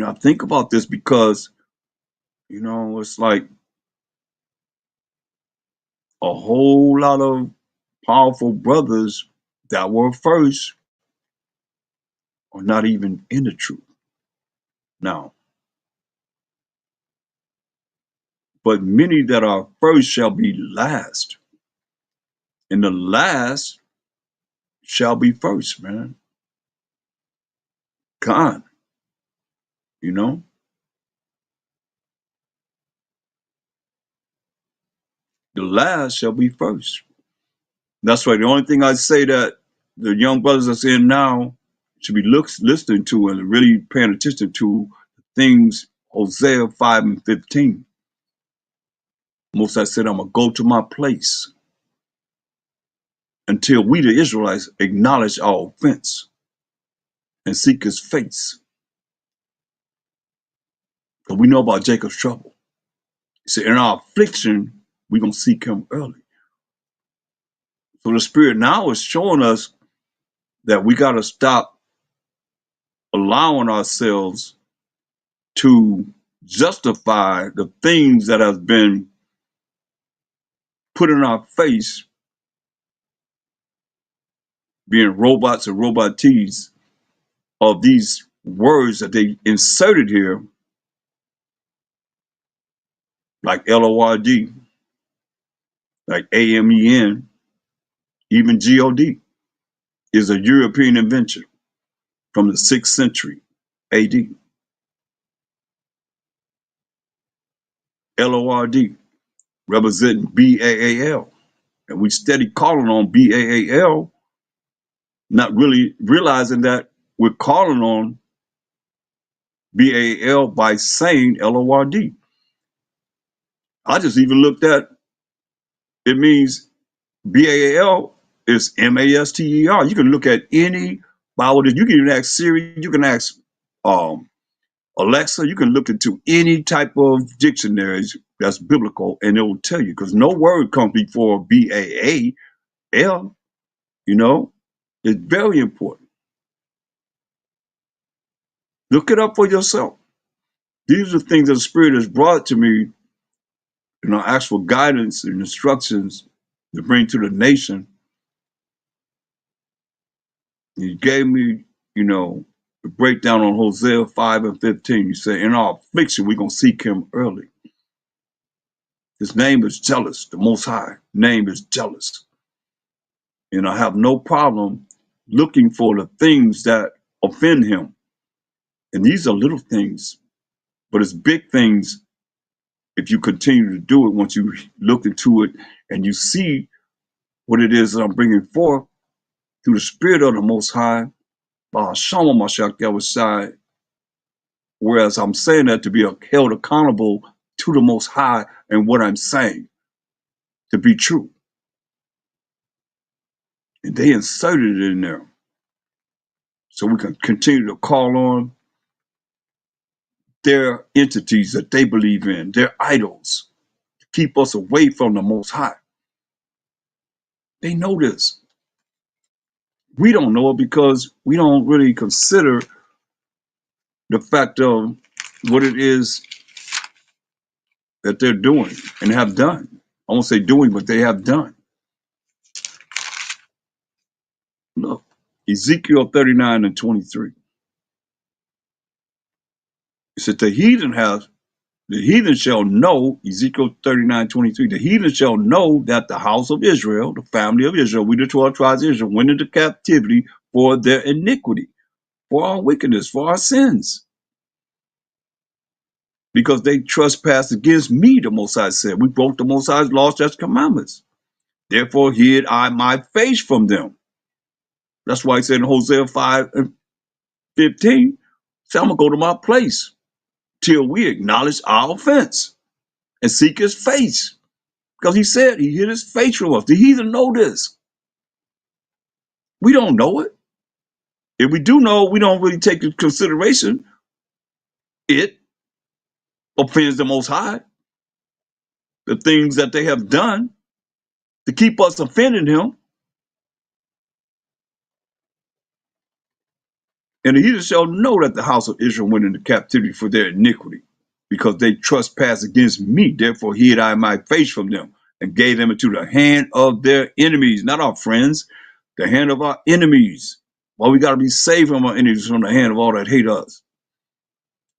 A: I think about this because, it's like a whole lot of powerful brothers that were first are not even in the truth now. But many that are first shall be last, and the last shall be first, man. God, you know, the last shall be first. That's why the only thing I say that the young brothers are saying now should be listening to and really paying attention to things Hosea 5 and 15. Most I said, I'm going to go to my place until we, the Israelites, acknowledge our offense and seek his face. Because we know about Jacob's trouble. He said, in our affliction, we're going to seek him early. So the Spirit now is showing us that we got to stop allowing ourselves to justify the things that have been put in our face, being robots and robotees of these words that they inserted here, like LORD, like AMEN, even GOD, is a European invention from the 6th century AD. LORD representing BAAL. And we steady calling on BAAL, not really realizing that we're calling on BAAL by saying LORD. I just even looked at, it means BAAL is MASTER. You can look at any Bible, you can even ask Siri, you can ask Alexa, you can look into any type of dictionaries that's biblical and it will tell you, because no word comes before BAAL, it's very important. Look it up for yourself. These are things that the Spirit has brought to me, actual guidance and instructions to bring to the nation. He gave me, the breakdown on Hosea 5 and 15. He said, in our affliction, we're going to seek him early. His name is jealous. The Most High name is jealous. And I have no problem looking for the things that offend him. And these are little things, but it's big things if you continue to do it. Once you look into it and you see what it is that I'm bringing forth through the Spirit of the Most High, whereas I'm saying that to be held accountable to the Most High and what I'm saying to be true. And they inserted it in there so we can continue to call on their entities that they believe in, their idols, to keep us away from the Most High. They know this. We don't know it because we don't really consider the fact of what it is that they're doing and have done. I won't say doing, but they have done. Look, Ezekiel 39 and 23. It said, the heathen shall know, Ezekiel 39:23, the heathen shall know that the house of Israel, the family of Israel, we the 12 tribes of Israel, went into captivity for their iniquity, for our wickedness, for our sins. Because they trespassed against me, the Most High said. We broke the Most High's laws, statutes, commandments. Therefore hid I my face from them. That's why he said in Hosea 5 and 15, say, I'm going to go to my place till we acknowledge our offense and seek his face. Because he said he hid his face from us. The heathen know this. We don't know it. If we do know, we don't really take into consideration it offends the Most High, the things that they have done to keep us offending him. And the heathen shall know that the house of Israel went into captivity for their iniquity, because they trespassed against me. Therefore hid I my face from them and gave them into the hand of their enemies, not our friends, the hand of our enemies. Well, we got to be saved from our enemies, from the hand of all that hate us.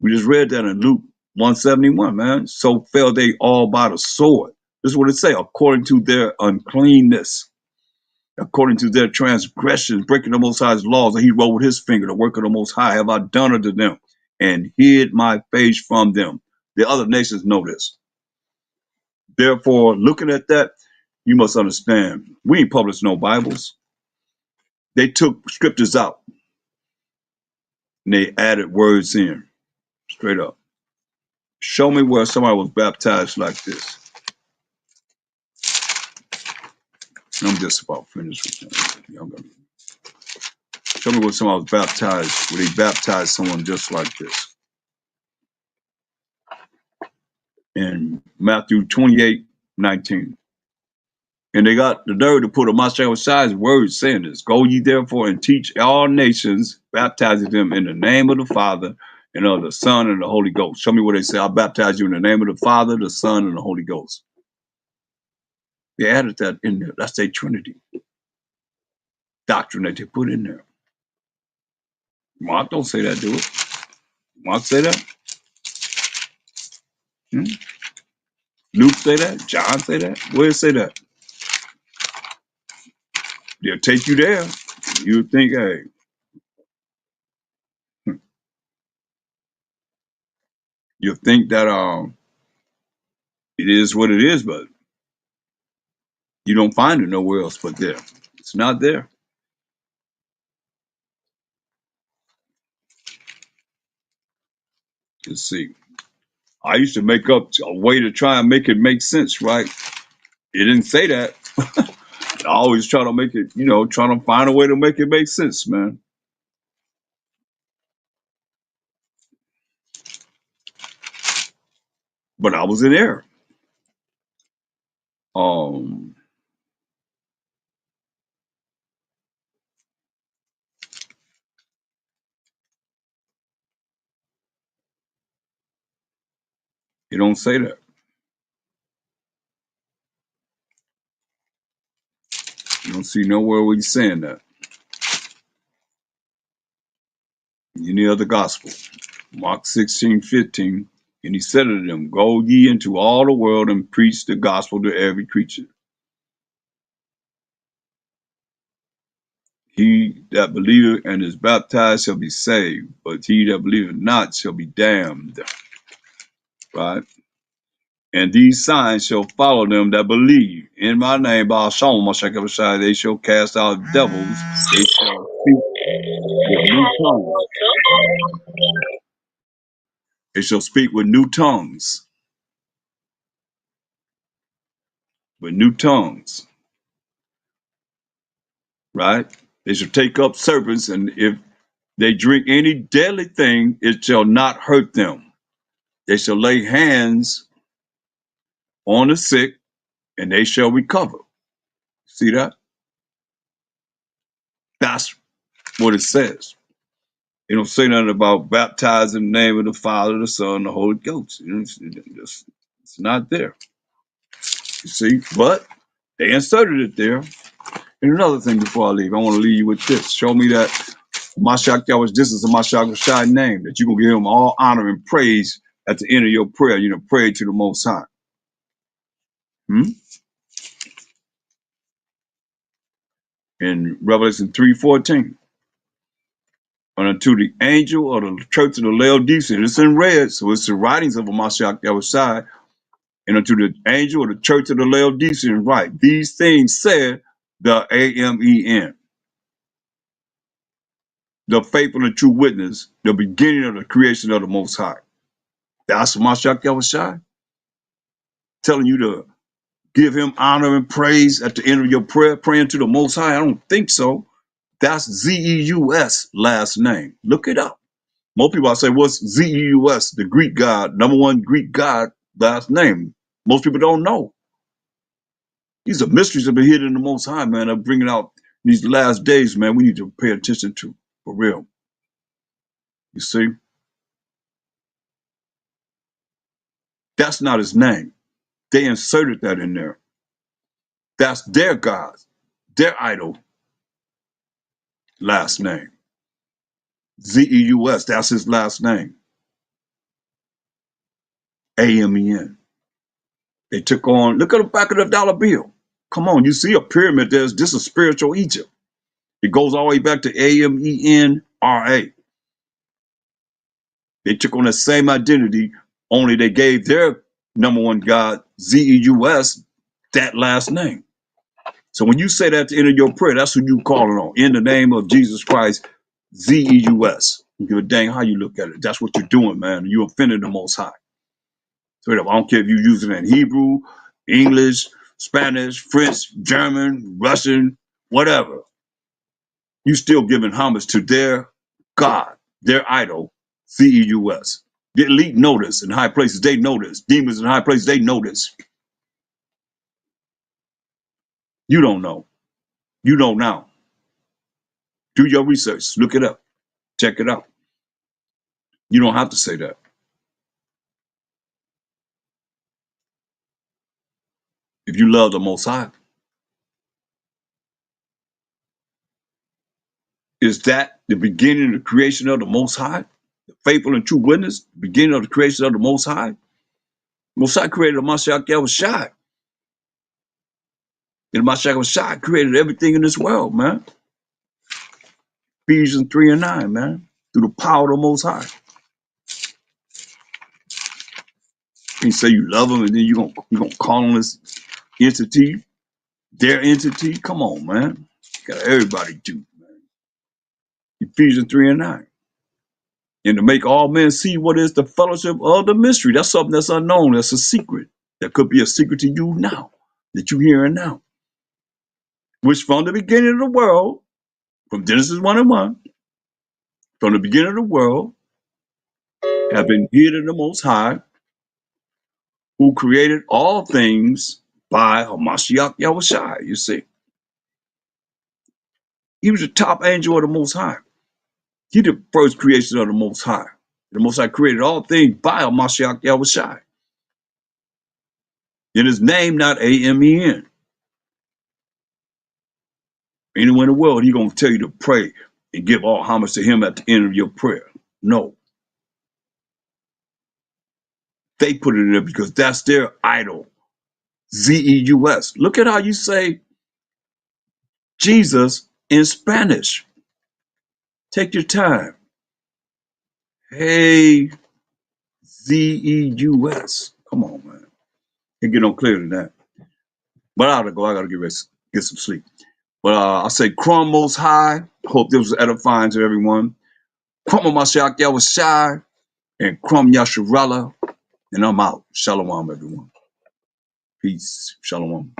A: We just read that in Luke 171, man. So fell they all by the sword. This is what it say, according to their uncleanness, according to their transgressions, breaking the Most High's laws, and he wrote with his finger, the work of the Most High have I done unto them, and hid my face from them. The other nations know this. Therefore, looking at that, you must understand, we ain't published no Bibles. They took scriptures out, and they added words in, straight up. Show me where somebody was baptized like this. I'm just about finished with that. Show me where somebody was baptized, where they baptized someone just like this. In Matthew 28:19. And they got the nerve to put a Mashiach's words saying this. Go ye therefore and teach all nations, baptizing them in the name of the Father and of the Son and the Holy Ghost. Show me where they say, I'll baptize you in the name of the Father, the Son, and the Holy Ghost. They added that in there. That's their Trinity doctrine that they put in there. Mark don't say that, do it? Mark say that? Hmm? Luke say that? John say that? Where it say that? They'll take you there. You think, hey, you think that it is what it is, but you don't find it nowhere else but there. It's not there. Let's see. I used to make up a way to try and make it make sense, right? It didn't say that. I always try to make it, trying to find a way to make it make sense, man. But I was in error. Um, It don't say that. You don't see nowhere where he's saying that. Any other gospel. Mark 16:15. And he said unto them, go ye into all the world and preach the gospel to every creature. He that believeth and is baptized shall be saved, but he that believeth not shall be damned. Right? And these signs shall follow them that believe. In my name, by Shalom, they shall cast out devils. They shall speak with new tongues. They shall speak with new tongues. With new tongues. Right? They shall take up serpents, and if they drink any deadly thing, it shall not hurt them. They shall lay hands on the sick, and they shall recover. See that? That's what it says. It don't say nothing about baptizing in the name of the Father, the Son, and the Holy Ghost. It's not there. You see? But they inserted it there. And another thing before I leave, I want to leave you with this. Show me that Mashiach Yahweh, this is a Mashiach Shai name, that you're going to give him all honor and praise at the end of your prayer. Pray to the Most High. In Revelation 3:14. And unto the angel of the church of the Laodicean, it's in red, so it's the writings of a Mashiach Yahweh. And unto the angel of the church of the Laodicean, write, these things said the Amen, the faithful and true witness, the beginning of the creation of the Most High. That's Mashiach Yahweh telling you to give him honor and praise at the end of your prayer, praying to the Most High. I don't think so. That's Zeus last name. Look it up. Most people say, what's Zeus, the Greek god, number one Greek god last name? Most people don't know. These are mysteries that have been hidden in the Most High, man. I'm bringing out these last days, man. We need to pay attention to, for real. You see? That's not his name. They inserted that in there. That's their God, their idol last name. Zeus, that's his last name. Amen. They took on, look at the back of the dollar bill. Come on, you see a pyramid, this is spiritual Egypt. It goes all the way back to AMENRA. They took on the same identity, only they gave their number one God, Zeus, that last name. So when you say that at the end of your prayer, that's who you calling on. In the name of Jesus Christ, Zeus. You give a dang how you look at it. That's what you're doing, man. You offended the Most High. So I don't care if you're using it in Hebrew, English, Spanish, French, German, Russian, whatever. You still giving homage to their God, their idol, Zeus. The elite know this in high places, they know this. Demons in high places, they know this. You don't know. You know now. Do your research. Look it up. Check it out. You don't have to say that. If you love the Most High, is that the beginning of the creation of the Most High? The faithful and true witness, the beginning of the creation of the Most High? Most High created the Mashiach Yahushua. And the Mashiach Yahushua created everything in this world, man. Ephesians 3:9, man. Through the power of the Most High. You say you love him and then you're gonna call on this entity, their entity? Come on, man. Got everybody do, man. Ephesians 3:9. And to make all men see what is the fellowship of the mystery. That's something that's unknown. That's a secret. That could be a secret to you now, that you're hearing now. Which from the beginning of the world, from Genesis 1:1, from the beginning of the world, have been hid in the Most High, who created all things by Hamashiach Yahushua. You see, he was the top angel of the Most High. He the first creation of the Most High. The Most High created all things by Hamashiach Yahushua. In his name, not Amen. Anywhere in the world, he's going to tell you to pray and give all homage to him at the end of your prayer. No. They put it in there because that's their idol. Zeus. Look at how you say Jesus in Spanish. Take your time. Hey, Zeus. Come on, man. Can't get no clearer than that. But I gotta go. I gotta get rest, get some sleep. But I say, Crumb Most High. Hope this was edifying to everyone. Crumb Mashiach Yahushai and Crumb Yasharala. And I'm out. Shalom, everyone. Peace. Shalom.